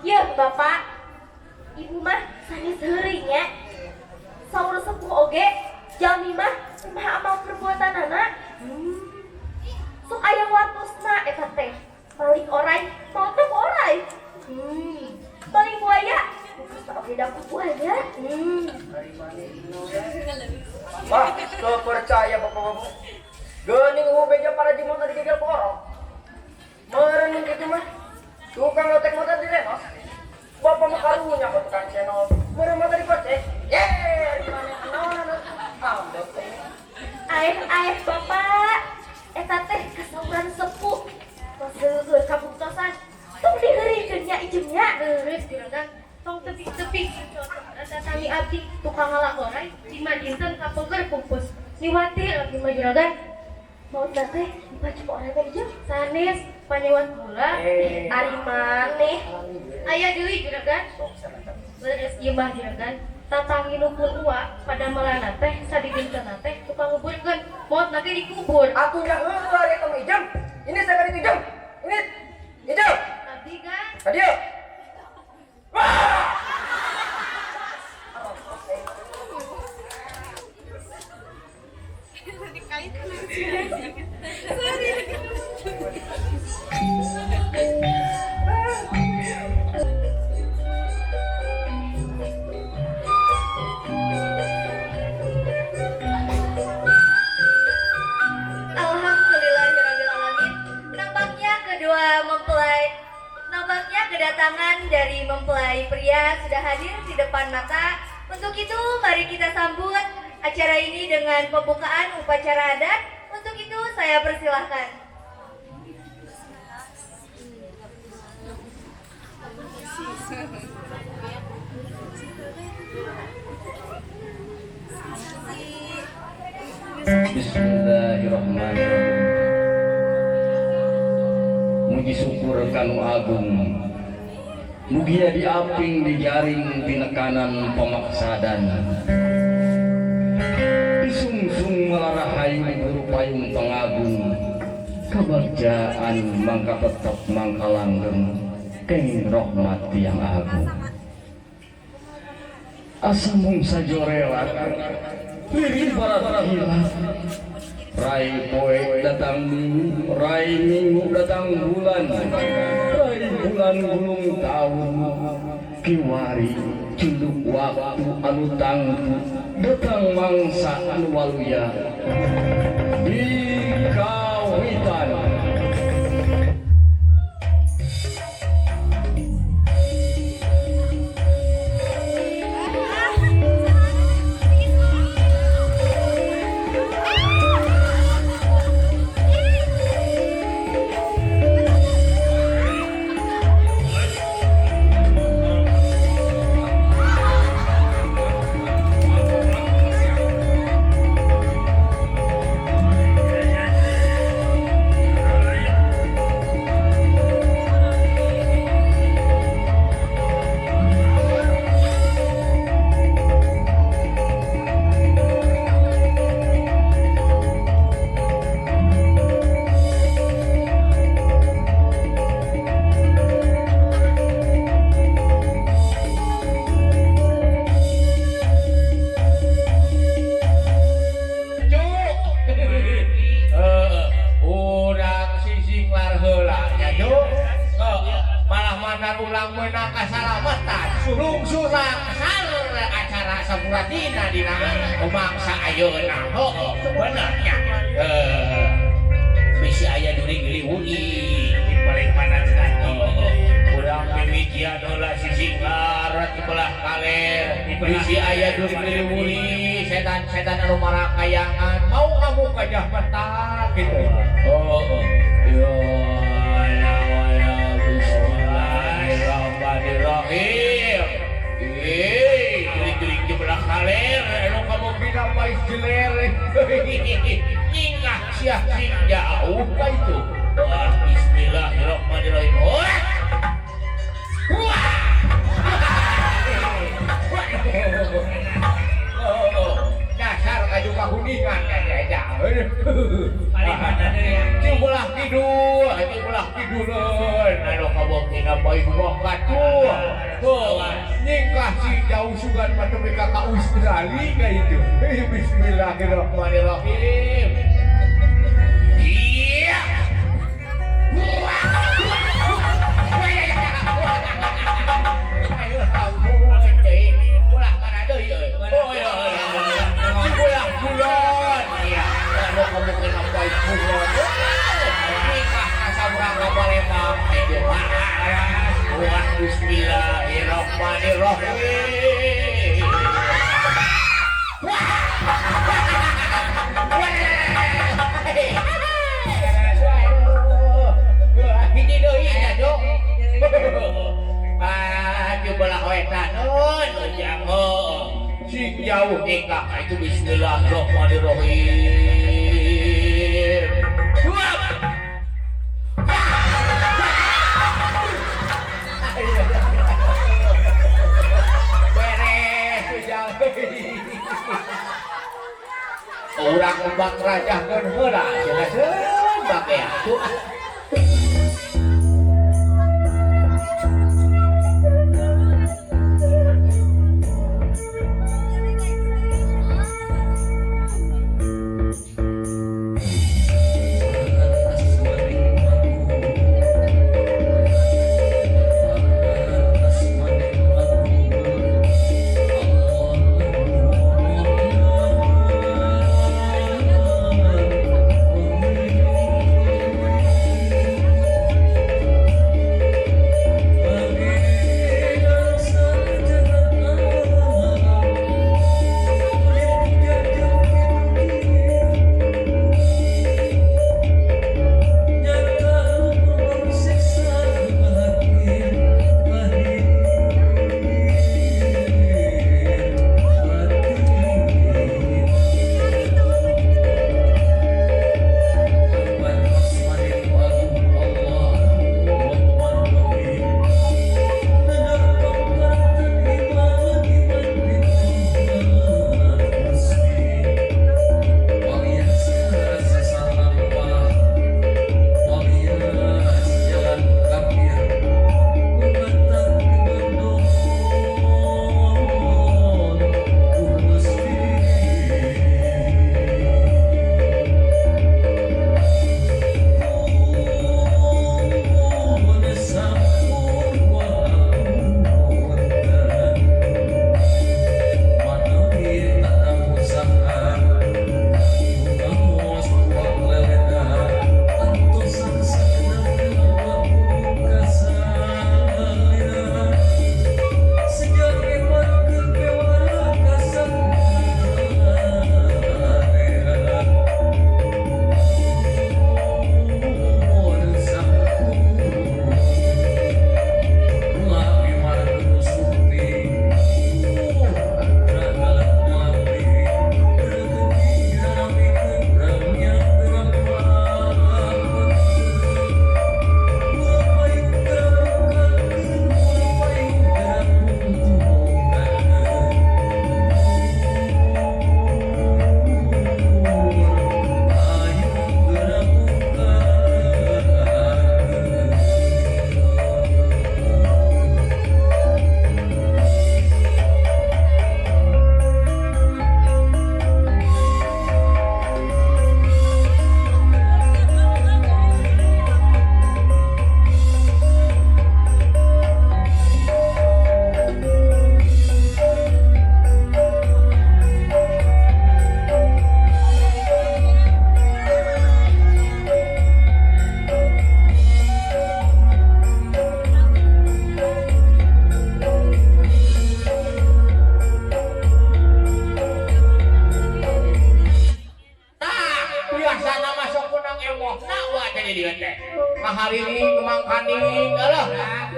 Yeuh Bapak. Ibu mah sanes heuring nya. Saur sepuh oge, jalmi mah kumaha amal perbuatanana. Sok aya watusna eta teh. Paling orai, mau teh orai. Paling buaya, kudu oge daku buaya. Mah, percaya bapak-bapak. Geuning beja para jimot tadi gegel porong. Meureun kitu mah. Tukang lotek motor di renos. Bapak mah karunya kok tukang channel. Meureun mah tadi kocek. Di mana naon? Ambek. Aeh Bapak. Eta teh terus juragan tong tepik-tepik datangi abdi tukang ngalakorai di madinten kapeger pupus niwatir abdi mah juragan mau teh baca orang teh sanes panyewan gula ari maneh aya deui juragan beres ieu mah juragan tatangi nupun uwa pada malana teh sadidintena teh tukang nguburkeun maot lagi dikubur Aku nya heula rek tong ijem. Ini saya kali ijem. Ini ijem. abdi kan Adio. Alhamdulillahirrahmanirrahim. Nampaknya kedatangan dari mempelai pria sudah hadir di depan mata. Untuk itu mari kita sambut acara ini dengan pembukaan upacara adat. Untuk itu saya persilahkan. Bismillahirrahmanirrahim. Muji syukur kanu agung, mugia diaping dijaring pinekanan pemaksadan, disungsung melarahayu guru payung pengagung, kebagjaan mangka tetap mangka langgeng, keng rahmat yang agung. Asamung sajorelat lirik barat hilang, rai poe datang minggu, rai minggu datang bulan, rai bulan gulung tahun, kiwari cunduk waktu anu tangguh, datang mangsa anu waluya di kawitan. Bisi aya during liwuni paling mana urang mimikian heula sisinggar di belah kaler bisi aya during liwuni setan-setan anu marakayangan mau kamu kajah petang gitu. Ya bismillahirrahmanirrahim. During di belah kaler anu kamu bina pais jeler nyingah siah sing jauh ka itu. Wah, bismillahirrahmanirrahim. Dasar kaju kahuningan aja. Ciulah kidul, anu kabongtina bae buah katu. Nyingkah si jauh sugan mata mereka ka Australia ka itu. Bismillahirrahmanirrahim. Iya. Bismillahirrahmanirrahim. Ini doi ya, Dok. jauh nikah itu bismillahirrahmanirrahim. Wah. Beres jauh. Orang kembang raja kan heula cenah seun bake atuh.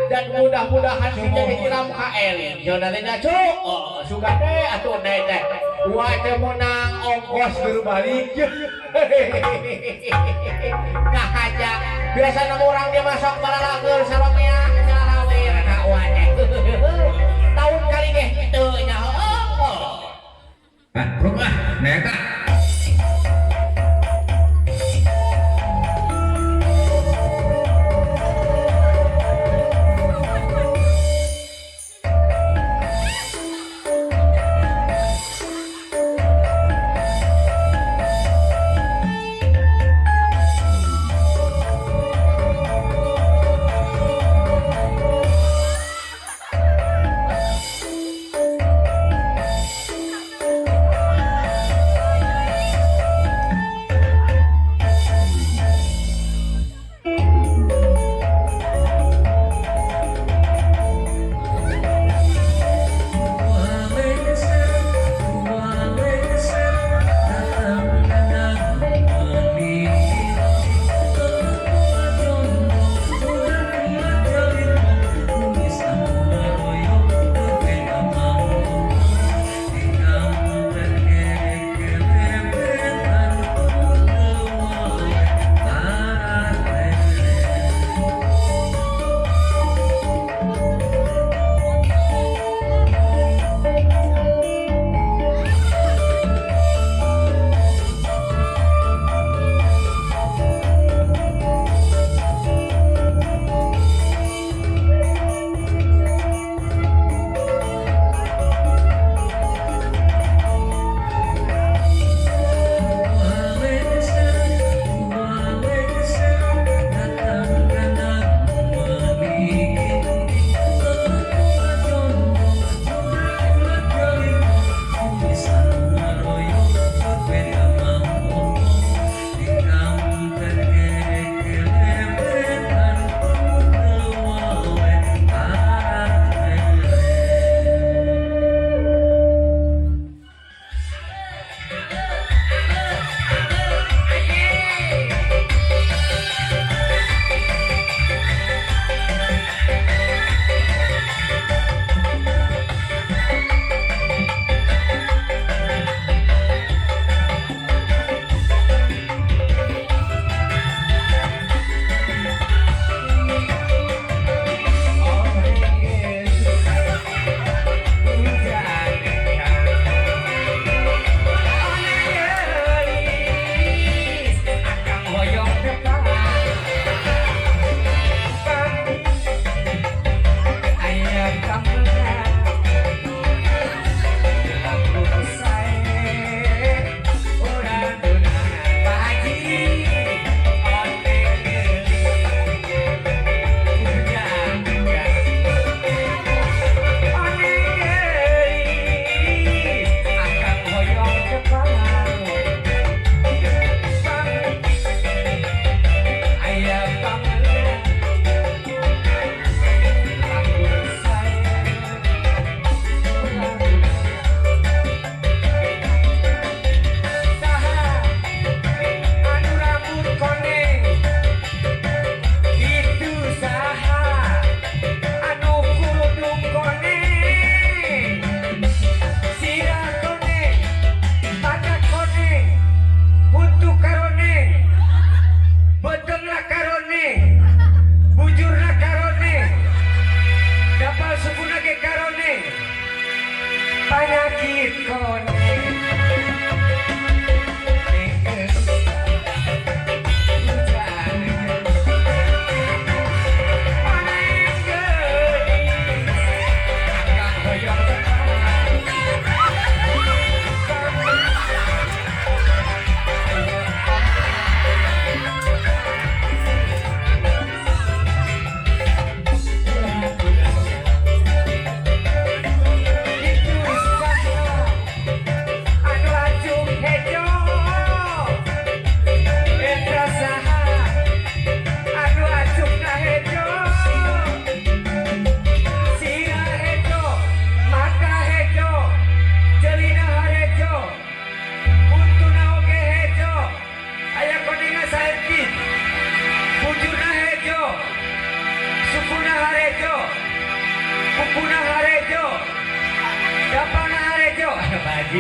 Dan mudah-mudahan si jadi hiram KL Jonalina cuk suka teh atuh teh gua teh menang ongkos berbalik nah aja biasa nemu orang dia masuk balalageun salomea nyalawir na wa teh tahun kali ge kitu nya rumah neta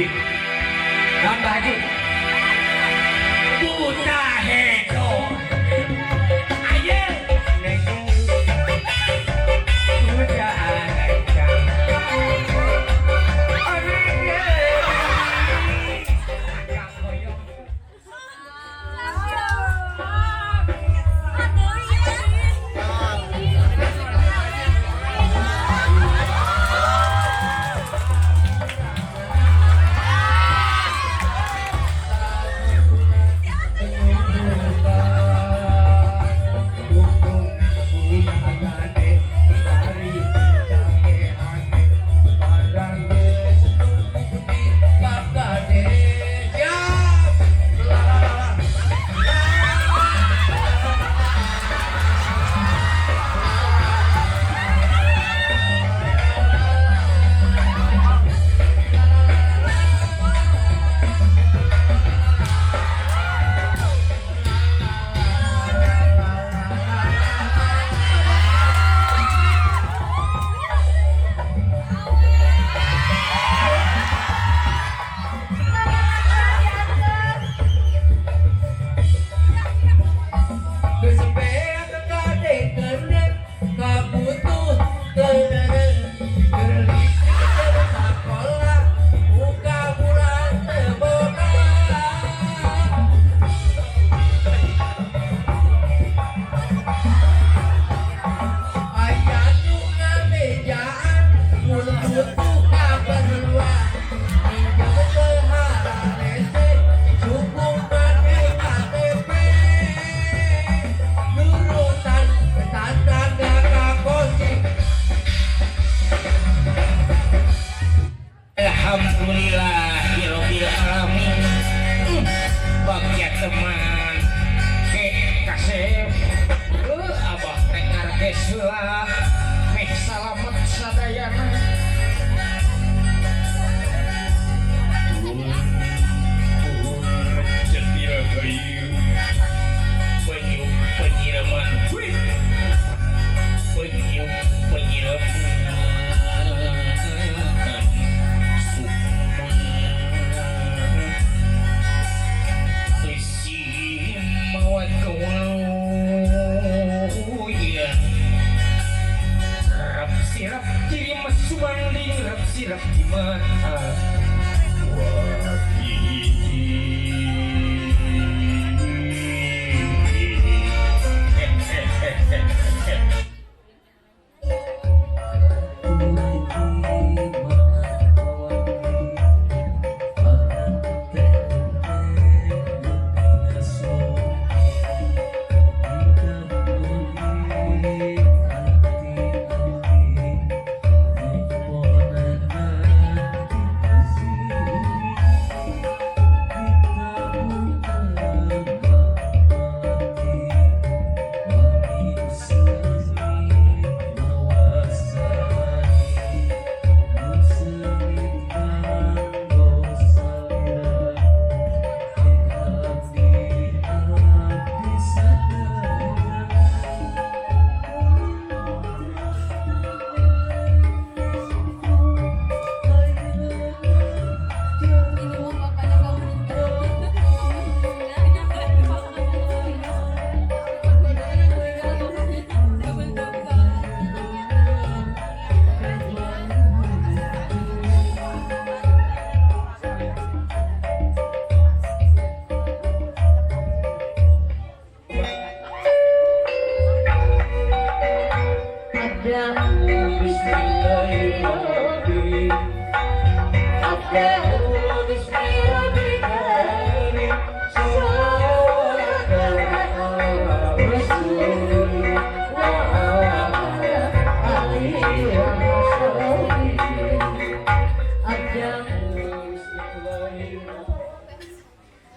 Tambah Haji. Buta hedo. Ayo. Buta hedo. Alhamdulillahirabbil alamin. Bagia teman ke kasep abah dengar gesula meh salamet sadayana. Cetil kayu penyup penyiraman penyup penyiraman sirap kiri masubanding rap sirap di mata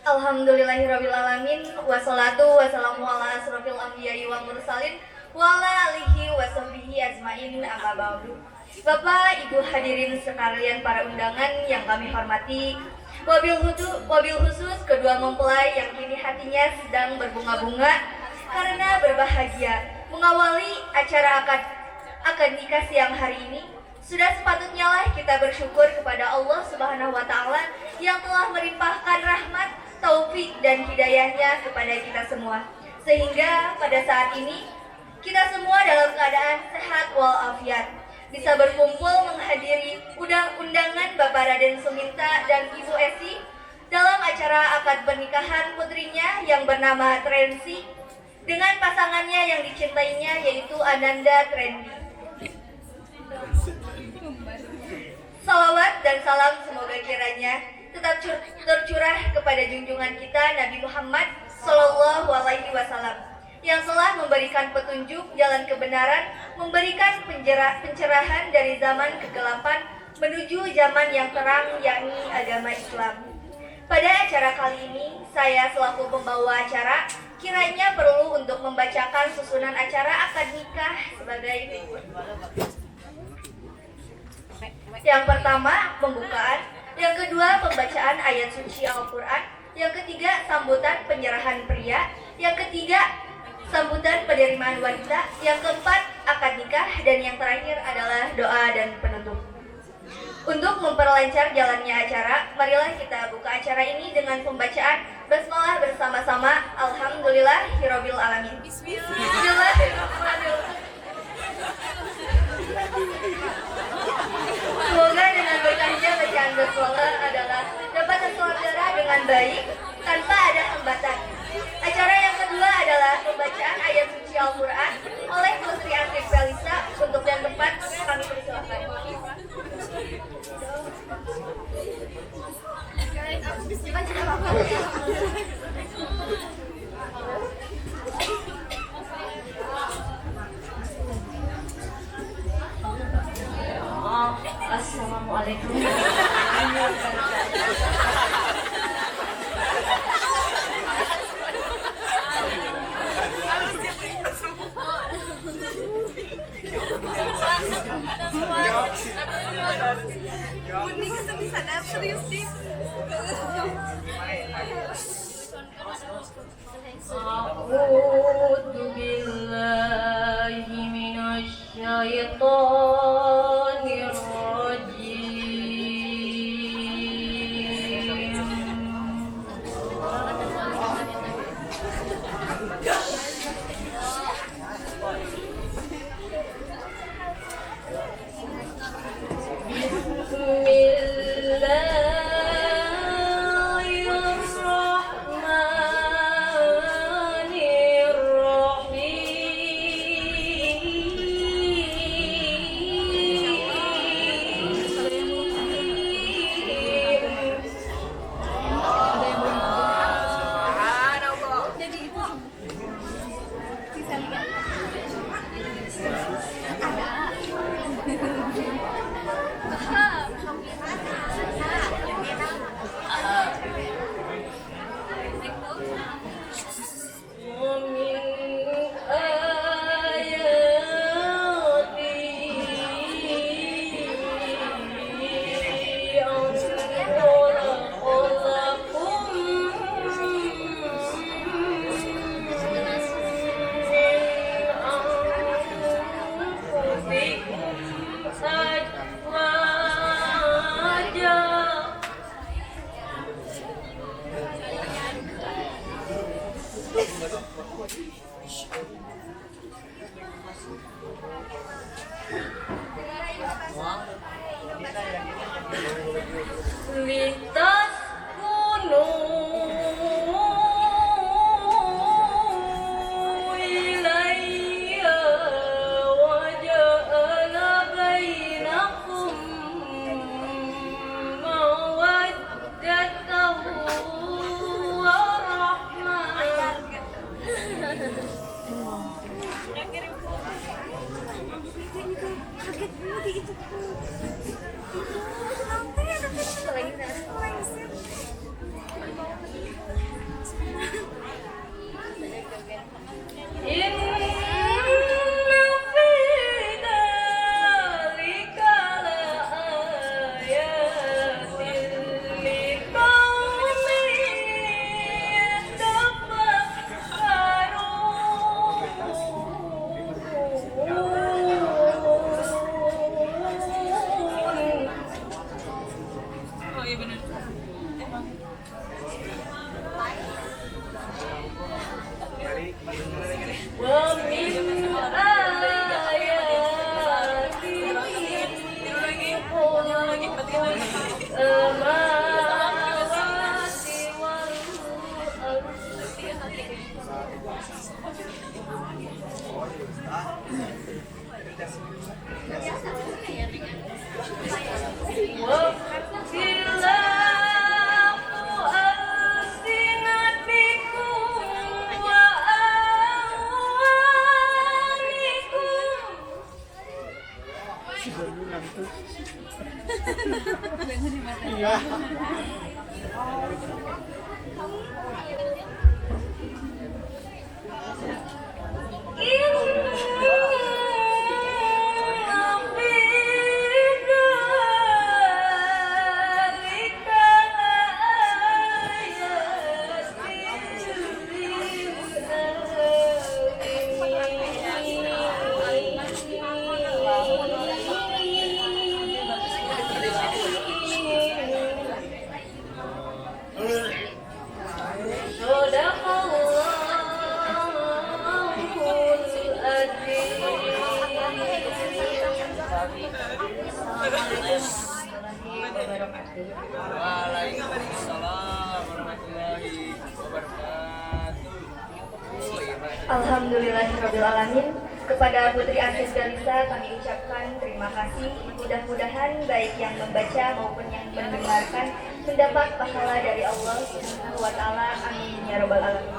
Alhamdulillahirrabbilalamin. Wassalatu wassalamu ala asrofil anbiya'i wal mursalin wa ala alihi wa sahbihi ajmain, amma ba'du. Bapak, Ibu hadirin sekalian para undangan yang kami hormati, wabil khusus kedua mempelai yang kini hatinya sedang berbunga-bunga karena berbahagia mengawali acara akad nikah siang hari ini. Sudah sepatutnya lah kita bersyukur kepada Allah Subhanahu wa Ta'ala yang telah melimpahkan rahmat, taufik, dan hidayahnya kepada kita semua. Sehingga pada saat ini kita semua dalam keadaan sehat walafiat, bisa berkumpul menghadiri undangan Bapak Raden Suminta dan Ibu Esi dalam acara akad pernikahan putrinya yang bernama Trensi dengan pasangannya yang dicintainya yaitu Ananda Trendi. Salawat dan salam semoga kiranya tetap tercurah kepada junjungan kita Nabi Muhammad Sallallahu Alaihi Wasallam yang telah memberikan petunjuk jalan kebenaran, memberikan pencerahan dari zaman kegelapan menuju zaman yang terang, yakni agama Islam. Pada acara kali ini, saya selaku pembawa acara kiranya perlu untuk membacakan susunan acara akad nikah sebagai berikut. Yang pertama, pembukaan. Yang kedua, pembacaan ayat suci Al-Quran. Yang ketiga, sambutan penyerahan pria. Yang ketiga, sambutan penerimaan wanita. Yang keempat, akad nikah. Dan yang terakhir adalah doa dan penutup. Untuk memperlancar jalannya acara, marilah kita buka acara ini dengan pembacaan basmalah bersama-sama. Alhamdulillahirabbil alamin. Bismillahirrahmanirrahim. Semoga dengan berkahnya bacaan basmalah adalah dapat terselenggara dengan baik tanpa ada hambatan. Acara yang kedua adalah pembacaan ayat suci Al-Quran oleh Putri Asri Felisa. Untuk yang tepat kami persilahkan. Assalamualaikum. Alhamdulillahirrabbilalamin. Kepada Putri Asis Galisa kami ucapkan terima kasih. Mudah-mudahan baik yang membaca maupun yang mendengarkan mendapat pahala dari Allah Subhanahu wa taala. Amin ya rabbal alamin.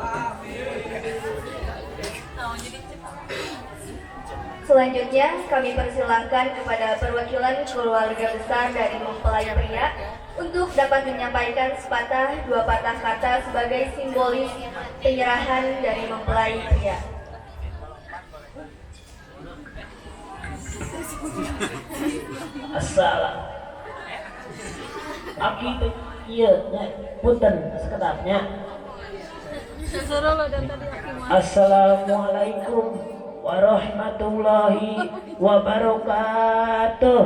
Selanjutnya kami persilahkan kepada perwakilan keluarga besar dari mempelai pria untuk dapat menyampaikan sepatah dua patah kata sebagai simbolis penyerahan dari mempelai pria. Assalam. Aki itu iya punten sekedapnya. Assalamualaikum warahmatullahi wabarakatuh.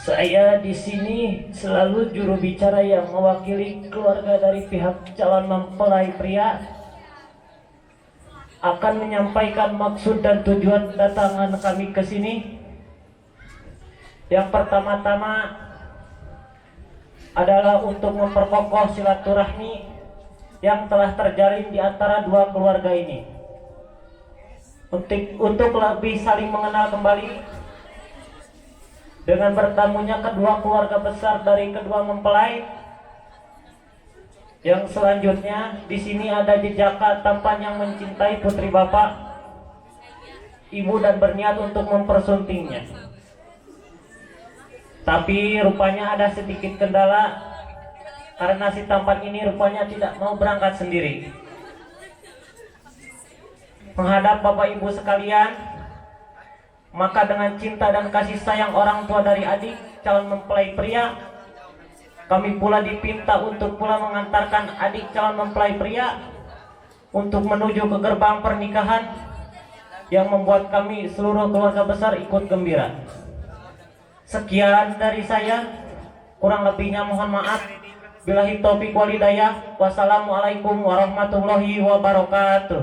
Saya di sini selalu juru bicara yang mewakili keluarga dari pihak calon mempelai pria akan menyampaikan maksud dan tujuan kedatangan kami ke sini. Yang pertama-tama adalah untuk memperkokoh silaturahmi yang telah terjalin di antara dua keluarga ini. Untuk lebih saling mengenal kembali dengan bertemunya kedua keluarga besar dari kedua mempelai. Yang selanjutnya di sini ada jejak tampan yang mencintai putri bapak, ibu dan berniat untuk mempersuntingnya. Tapi rupanya ada sedikit kendala karena si tampan ini rupanya tidak mau berangkat sendiri. Menghadap bapak ibu sekalian, maka dengan cinta dan kasih sayang orang tua dari adik calon mempelai pria, kami pula dipinta untuk pula mengantarkan adik calon mempelai pria untuk menuju ke gerbang pernikahan, yang membuat kami seluruh keluarga besar ikut gembira. Sekian dari saya, kurang lebihnya mohon maaf. Billahi taufiq wal hidayah. Wassalamualaikum warahmatullahi wabarakatuh.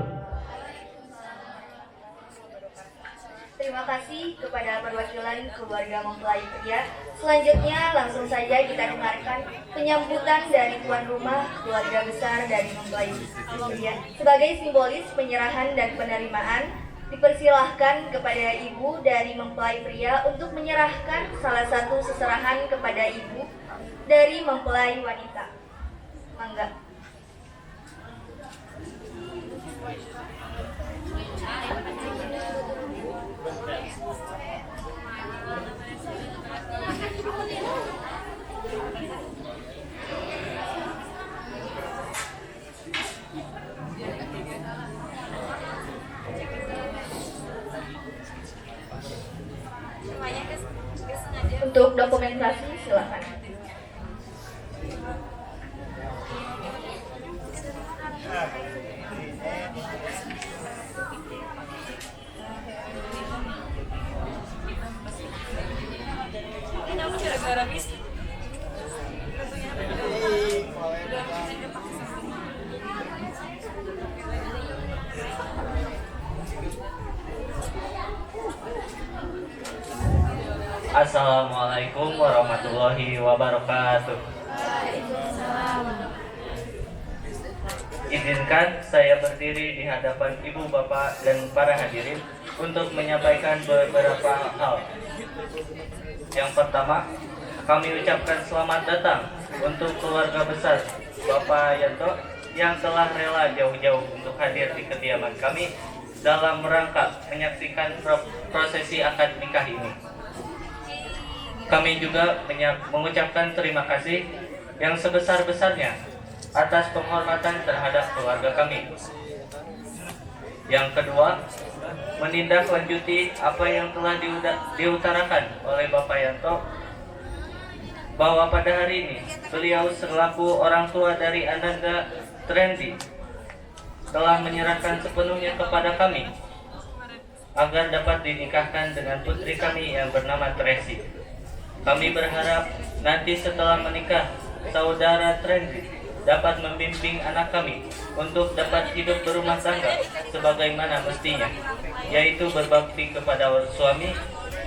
Terima kasih kepada perwakilan keluarga mempelai pria. Selanjutnya langsung saja kita dengarkan penyambutan dari tuan rumah keluarga besar dari mempelai pria. Sebagai simbolis penyerahan dan penerimaan, dipersilahkan kepada ibu dari mempelai pria untuk menyerahkan salah satu seserahan kepada ibu dari mempelai wanita. Mangga. Untuk dokumentasi silakan. Assalamualaikum warahmatullahi wabarakatuh. Izinkan saya berdiri di hadapan ibu bapak dan para hadirin untuk menyampaikan beberapa hal. Yang pertama, kami ucapkan selamat datang untuk keluarga besar Bapak Yanto yang telah rela jauh-jauh untuk hadir di kediaman kami dalam rangka menyaksikan prosesi akad nikah ini. Kami juga mengucapkan terima kasih yang sebesar-besarnya atas penghormatan terhadap keluarga kami. Yang kedua, menindaklanjuti apa yang telah diutarakan oleh Bapak Yanto, bahwa pada hari ini beliau selaku orang tua dari Ananda Trendy telah menyerahkan sepenuhnya kepada kami agar dapat dinikahkan dengan putri kami yang bernama Tracy. Kami berharap nanti setelah menikah, saudara Trendy dapat membimbing anak kami untuk dapat hidup berumah tangga sebagaimana mestinya, yaitu berbakti kepada suami,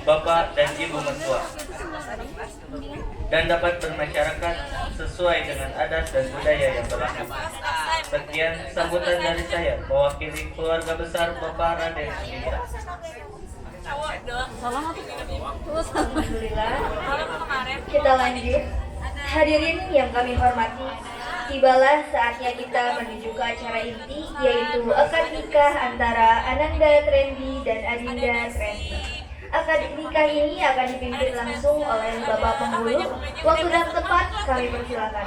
bapak, dan ibu mertua. dan dapat bermasyarakat sesuai dengan adat dan budaya yang berlaku. Sekian sambutan dari saya mewakili keluarga besar Bapak Raden Suminta. Alhamdulillah. Kita lanjut. Hadirin yang kami hormati, tibalah saatnya kita menuju ke acara inti, yaitu akad nikah antara Ananda Trendy dan Adinda Trendy. Akad nikah ini akan dipimpin langsung oleh Bapak Penghulu. Waktu dan tempat kami persilakan.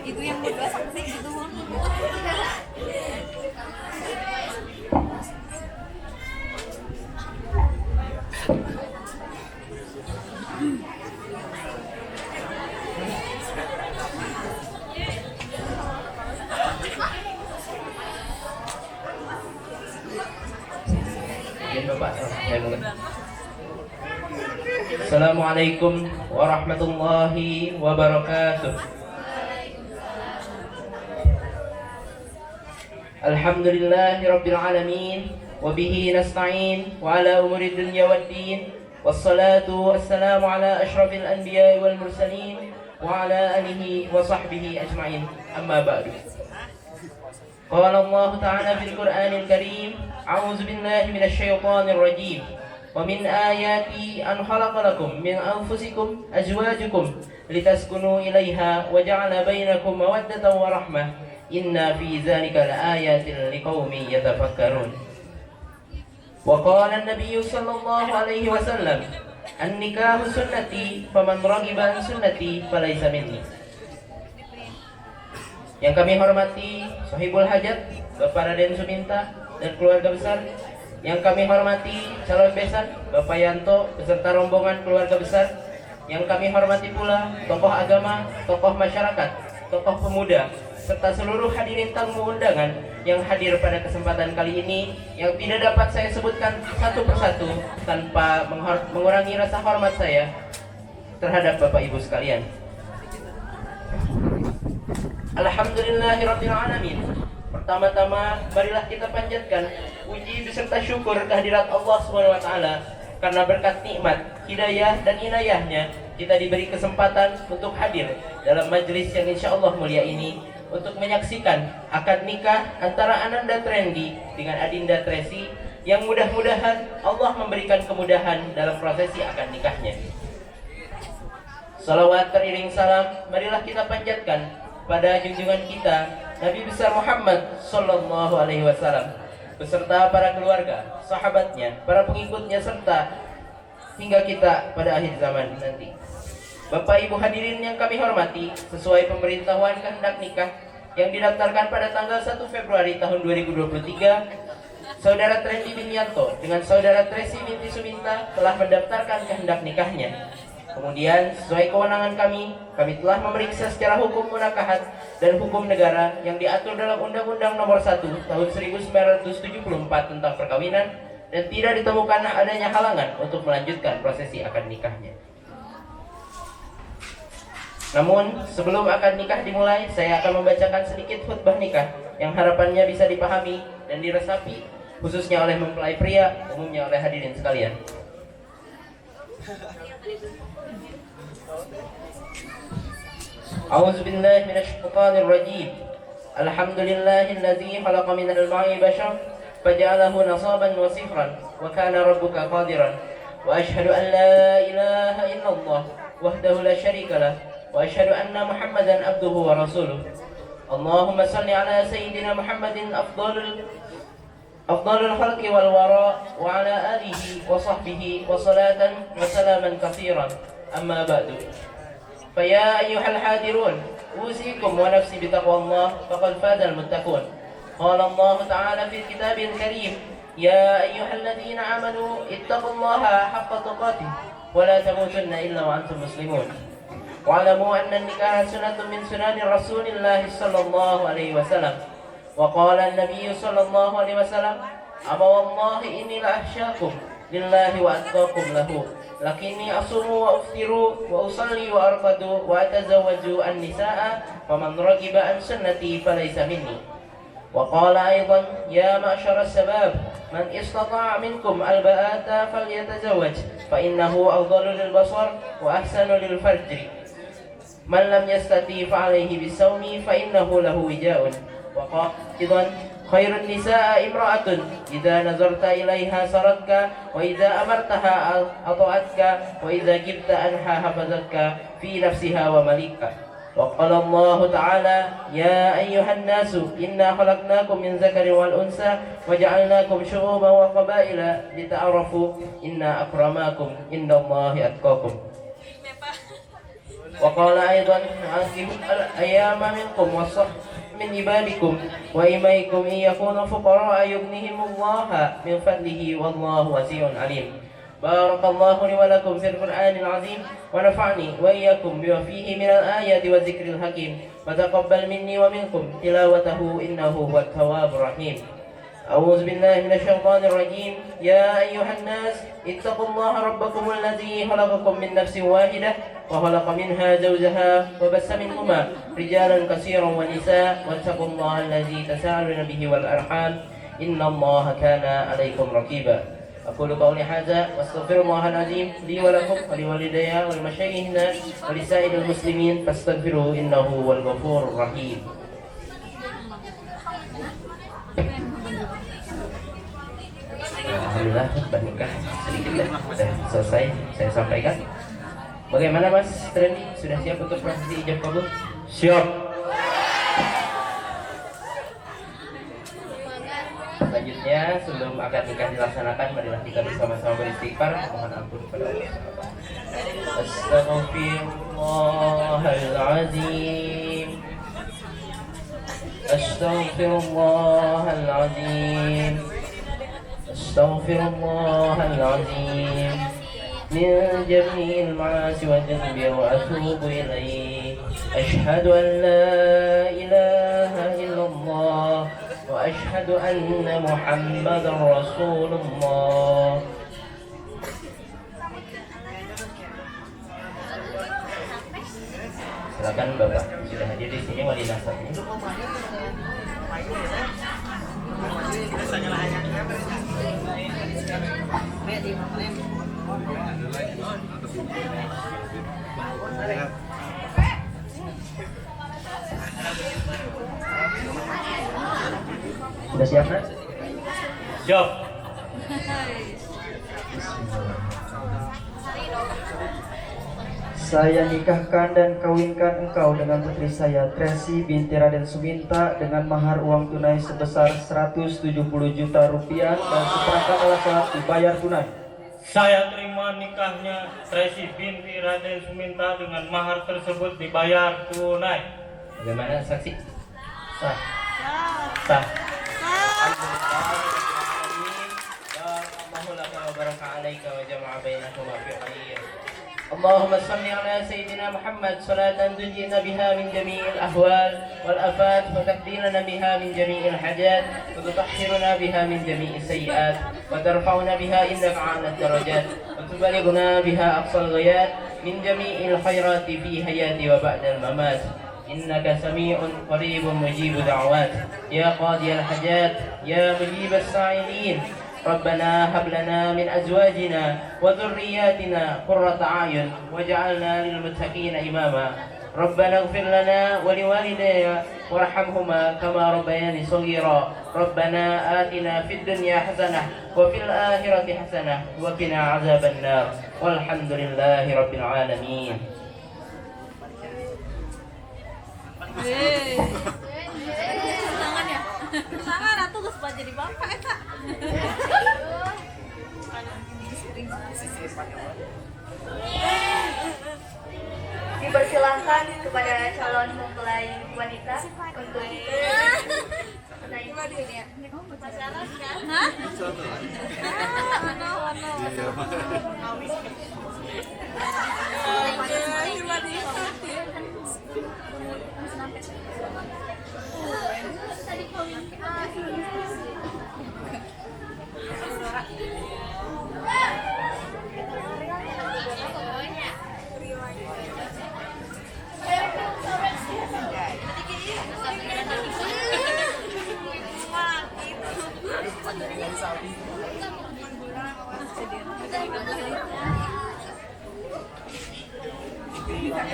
Itu yang muda sih gitu. Assalamualaikum warahmatullahi wabarakatuh. Alhamdulillahi alamin wa bihi nasta'in wa ala umuri dunya waddin wassalatu wassalamu ala asyrafil anbiya'i wal mursalin wa ala alihi wa sahbihi ajma'in, amma ba'du. Qala Allah ta'ala fil Qur'anil Karim, a'udzu billahi minasy syaithanir rajim. Wa min ayati an khalaqalakum min anfusikum azwajukum litaskunu ilaiha wa ja'ala bainakum mawaddatan wa rahmah. Inna fi dzalika laayatin liqaumin yatafakkarun. Wa qala an-nabiy sallallahu alaihi wasallam, an-nikahu sunnati faman raghiba an sunnati falaysa minni. Yang kami hormati Sahibul Hajat Bapak Raden Suminta dan keluarga besar, yang kami hormati calon besan Bapak Yanto beserta rombongan keluarga besar, yang kami hormati pula tokoh agama, tokoh masyarakat, tokoh pemuda, serta seluruh hadirin tamu undangan yang hadir pada kesempatan kali ini, yang tidak dapat saya sebutkan satu persatu tanpa mengurangi rasa hormat saya terhadap Bapak Ibu sekalian. Alhamdulillahirabbil alamin. Pertama-tama marilah kita panjatkan puji beserta syukur kehadirat Allah Subhanahu wa taala karena berkat nikmat, hidayah dan inayahnya kita diberi kesempatan untuk hadir dalam majelis yang insyaallah mulia ini untuk menyaksikan akad nikah antara Ananda Trendy dengan Adinda Tracy, yang mudah-mudahan Allah memberikan kemudahan dalam prosesi akad nikahnya. Salawat teriring salam marilah kita panjatkan pada junjungan kita Nabi besar Muhammad sallallahu alaihi wasallam beserta para keluarga, sahabatnya, para pengikutnya, serta hingga kita pada akhir zaman nanti. Bapak Ibu hadirin yang kami hormati, sesuai pemberitahuan kehendak nikah yang didaftarkan pada tanggal 1 Februari tahun 2023, Saudara Trendy bin Yanto dengan Saudara Tracy binti Suminta telah mendaftarkan kehendak nikahnya. Kemudian sesuai kewenangan kami telah memeriksa secara hukum munakahat dan hukum negara yang diatur dalam Undang-Undang Nomor 1 Tahun 1974 tentang perkawinan, dan tidak ditemukan adanya halangan untuk melanjutkan prosesi akad nikahnya. Namun sebelum akad nikah dimulai, saya akan membacakan sedikit khutbah nikah yang harapannya bisa dipahami dan diresapi khususnya oleh mempelai pria, umumnya oleh hadirin sekalian. A'udzu billahi minasy syaithanir rajim. Alhamdulillahilladzi khalaqa minal ma'i bashar faja'alahu nasaban wa sihran wa kana rabbuka qadiran. Wa asyhadu an la ilaha illallah wahdahu la syarika lah wa asyhadu anna Muhammadan abduhu wa rasuluh. Allahumma shalli ala sayyidina Muhammadin afdalul khalqi wal wara wa ala alihi wa sahbihi wa salatan wa salaman katsiran. Amma ba'du. فيا أيها الحاضرون أوصيكم ونفسي بتقوى الله فقد فاز المتقون. قال الله تعالى في الكتاب الكريم يا أيها الذين آمنوا اتقوا الله حق تقاته ولا تموتن إلا وأنتم مسلمون. واعلموا أن النكاح سنة من سنن رسول الله صلى الله عليه وسلم. وقال النبي صلى الله عليه وسلم أما والله إني لأخشاكم لله وأتقاكم له لكني أصوم وأفطر وأصلي وأرقد وأتزوج النساء فمن رغب عن سنتي فليس مني. وقال أيضا يا معشر الشباب من استطاع منكم الباءة فليتزوج فإنه أفضل للبصر وأحسن للفرج من لم يستطع فعليه بالصوم فإنه له وجاء. وقال أيضا خير النساء امرأة إذا نظرت إليها سرتك وإذا أمرتها أطاعتك وإذا جبت عنها حفظتك في نفسها وملكك. وقال الله تعالى يا أيها الناس إنا خلقناكم من ذكر والأنثى وجعلناكم شعوبا وقبائل لتعارفوا إن أكرمكم عند الله أتقاكم. وقال أيضا أنكحوا الأيام منكم والصالحين من عبادكم وإمائكم إن يكونوا فقراء يغنيهم الله من فضله والله واسع عليم. بارك الله لي ولكم في القرآن العظيم ونفعني وإياكم بما فيه من الآيات والذكر الحكيم وتقبل مني ومنكم تلاوته إنه هو التواب الرحيم. أعوذ بالله من الشيطان الرجيم. يا أيها الناس اتقوا الله ربكم الذي خلقكم من نفس واحدة وخلق منها زوجها وبث منهما رجالا كثيرا ونساء واتقوا الله الذي تساءلون به والأرحام إن الله كان عليكم رقيبا. أقول قولي هذا واستغفر الله العظيم لي ولكم ولوالدي ولمشايخنا ولسائر المسلمين فاستغفروه إنه هو الغفور الرحيم. Alhamdulillah nikah sedikit sudah selesai saya sampaikan. Bagaimana Mas Trendy, sudah siap untuk prosesi ijab kabul? Siap. Selanjutnya sebelum akad nikah dilaksanakan, marilah kita bersama-sama beristighfar mohon ampun kepada Allah. Astaghfirullahaladzim. Astaghfirullahaladzim. Astaghfirullahaladzim min jami'il ma'asi wa dhanbi wa atubu ilaih. Ashhadu an la ilaha illallah wa ashhadu anna Muhammadar Rasulullah. Silakan Bapak, sudah hadir di sini wali nasabnya. Sudah siap, Nak? Siap. Saya nikahkan dan kawinkan engkau dengan putri saya Tracy binti Raden Suminta dengan mahar uang tunai sebesar 170 juta rupiah dan seperangkat alat sholat dibayar tunai. Saya terima nikahnya Tracy binti Raden Suminta dengan mahar tersebut dibayar tunai. Bagaimana saksi? Sah. Sah. اللهم صل على سيدنا محمد صلاة تنجينا بها من جميع الأهوال والآفات وتكفينا بها من جميع الحاجات وتطهرنا بها من جميع السيئات وترفعنا بها عندك أعلى الدرجات وتبلغنا بها أقصى الغايات من جميع الخيرات في حياتي وبعد الممات. إنك سميع قريب مجيب دعوات يا قاضي الحاجات يا مجيب السائلين. ربنا هب لنا من أزواجنا وذرياتنا قرة أعين واجعلنا للمتقين إماما. ربنا اغفر لنا ولوالدي وارحمهما كما ربياني صغيرا. ربنا آتنا في الدنيا حسنة وفي الآخرة حسنة وقنا عذاب النار والحمد لله رب العالمين. Tangan ya? Tangan atuh geus jadi bapak eta. Dipersilahkan kepada calon mempelai wanita untuk naik. Pacaran kan? Hah? Warna.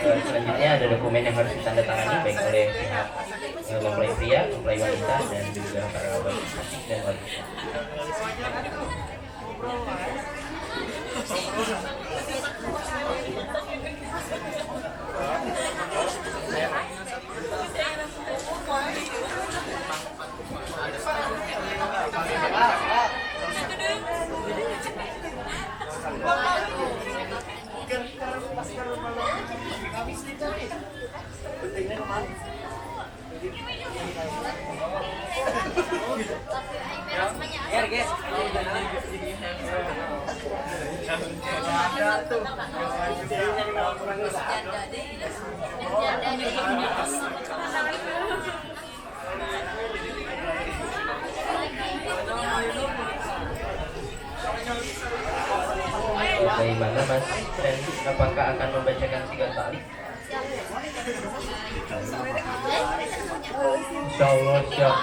Selanjutnya ada dokumen yang harus ditandatangani baik oleh pihak mempelai pria, mempelai wanita, dan juga para wali asik dan wali. Bagaimana Mas Randy, apakah akan membacakan sigat balik? Insya Allah siap.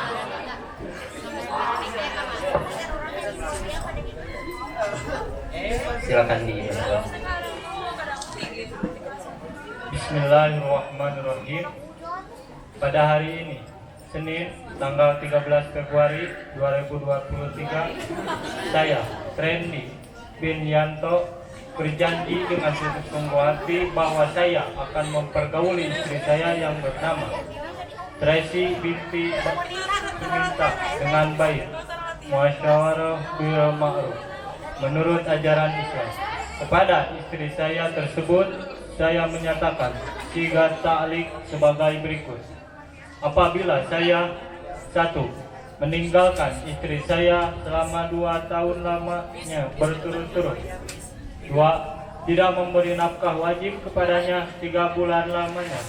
Silakan dibaca. Bismillahirrahmanirrahim. Pada hari ini, Senin, tanggal 13 Februari 2023, saya, Randy bin Yanto, berjanji dengan sungguh hati bahwa saya akan mempergauli istri saya yang bernama Tracy binti Minta dengan baik, musyawarah bil ma'ruf, menurut ajaran Islam. Kepada istri saya tersebut, saya menyatakan sigat ta'liq sebagai berikut. Apabila saya 1. Meninggalkan istri saya selama 2 tahun lamanya berturut-turut. 2. Tidak memberi nafkah wajib kepadanya 3 bulan lamanya.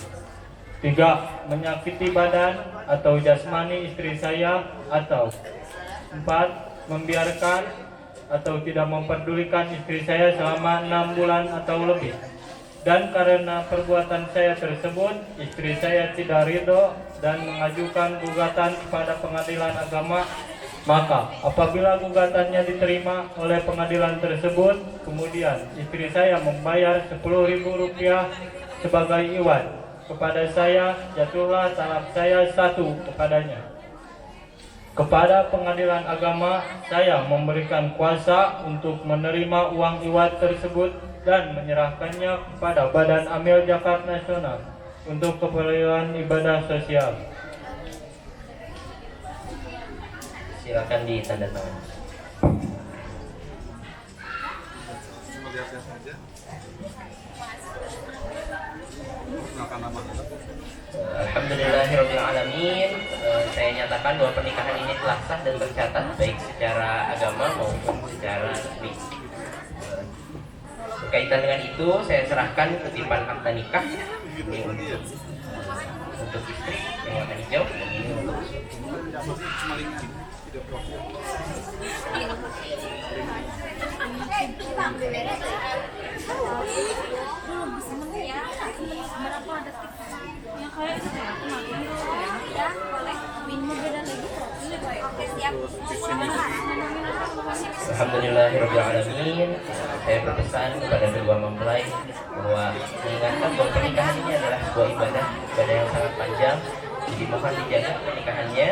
3. Menyakiti badan atau jasmani istri saya, atau 4. Membiarkan atau tidak memperdulikan istri saya selama 6 bulan atau lebih. Dan karena perbuatan saya tersebut, istri saya tidak ridho dan mengajukan gugatan kepada pengadilan agama, maka apabila gugatannya diterima oleh pengadilan tersebut, kemudian istri saya membayar Rp10.000 sebagai iwan kepada saya, jatuhlah talak saya 1 kepadanya. Kepada pengadilan agama, saya memberikan kuasa untuk menerima uang iwat tersebut dan menyerahkannya kepada Badan Amil Zakat Nasional untuk keperluan ibadah sosial. Silakan ditandatangani. Alhamdulillahirrahmanirrahim. Saya nyatakan bahwa pernikahan ini telah sah dan tercatat baik secara agama maupun secara resmi. Berkaitan dengan itu, saya serahkan kutipan akta nikah ini untuk istri yang warna hijau dan ini untuk Alhamdulillahirrahmanirrahim. Saya berpesan kepada kedua mempelai bahwa mengingatkan bahwa pernikahan ini adalah sebuah ibadah yang sangat panjang. Jadi mohon dijaga pernikahannya.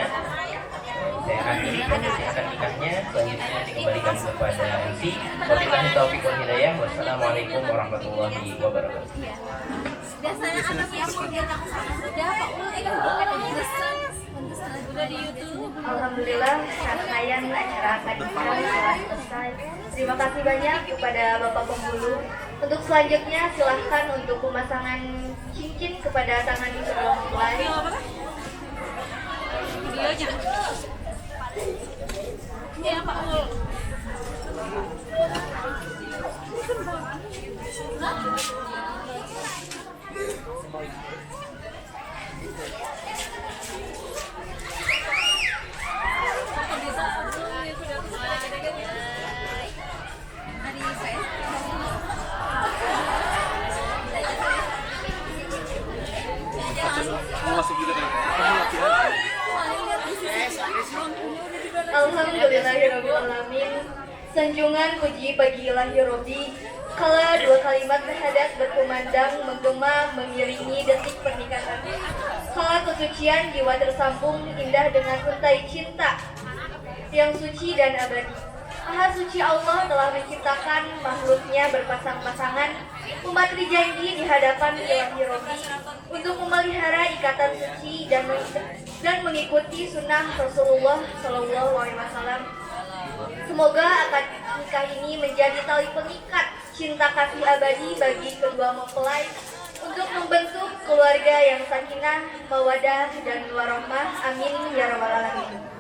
Saya akhiri prosesi akad nikahnya. Selanjutnya dikembalikan kepada MC. Wabillahi taufiq wal hidayah. Wassalamualaikum warahmatullahi wabarakatuh. Biasanya anak yang panggil aku sama sudah Pak Ul itu bukan udah di YouTube. Alhamdulillah, rangkaian acara akad nikah telah selesai. Terima kasih banyak kepada Bapak Penghulu. Untuk selanjutnya silahkan untuk pemasangan cincin kepada tangan kedua mempelai. Videonya. Iya Pak Ul. Alhamdulillahirrahmanirrahim. Sanjungan puji bagi ilahi Robbi. Kala dua kalimat syahadat berkumandang menggema mengiringi detik pernikahan. Kala kesucian jiwa tersambung indah dengan untai cinta yang suci dan abadi. Maha suci Allah telah menciptakan makhluknya berpasang-pasangan. Umat berjanji di hadapan ilahi Robbi untuk memelihara ikatan suci dan mengikuti sunnah Rasulullah Shallallahu Alaihi Wasallam. Semoga akad nikah ini menjadi tali pengikat cinta kasih abadi bagi kedua mempelai untuk membentuk keluarga yang sakinah, mawadah, dan warahmah. Amin ya rabbal alamin.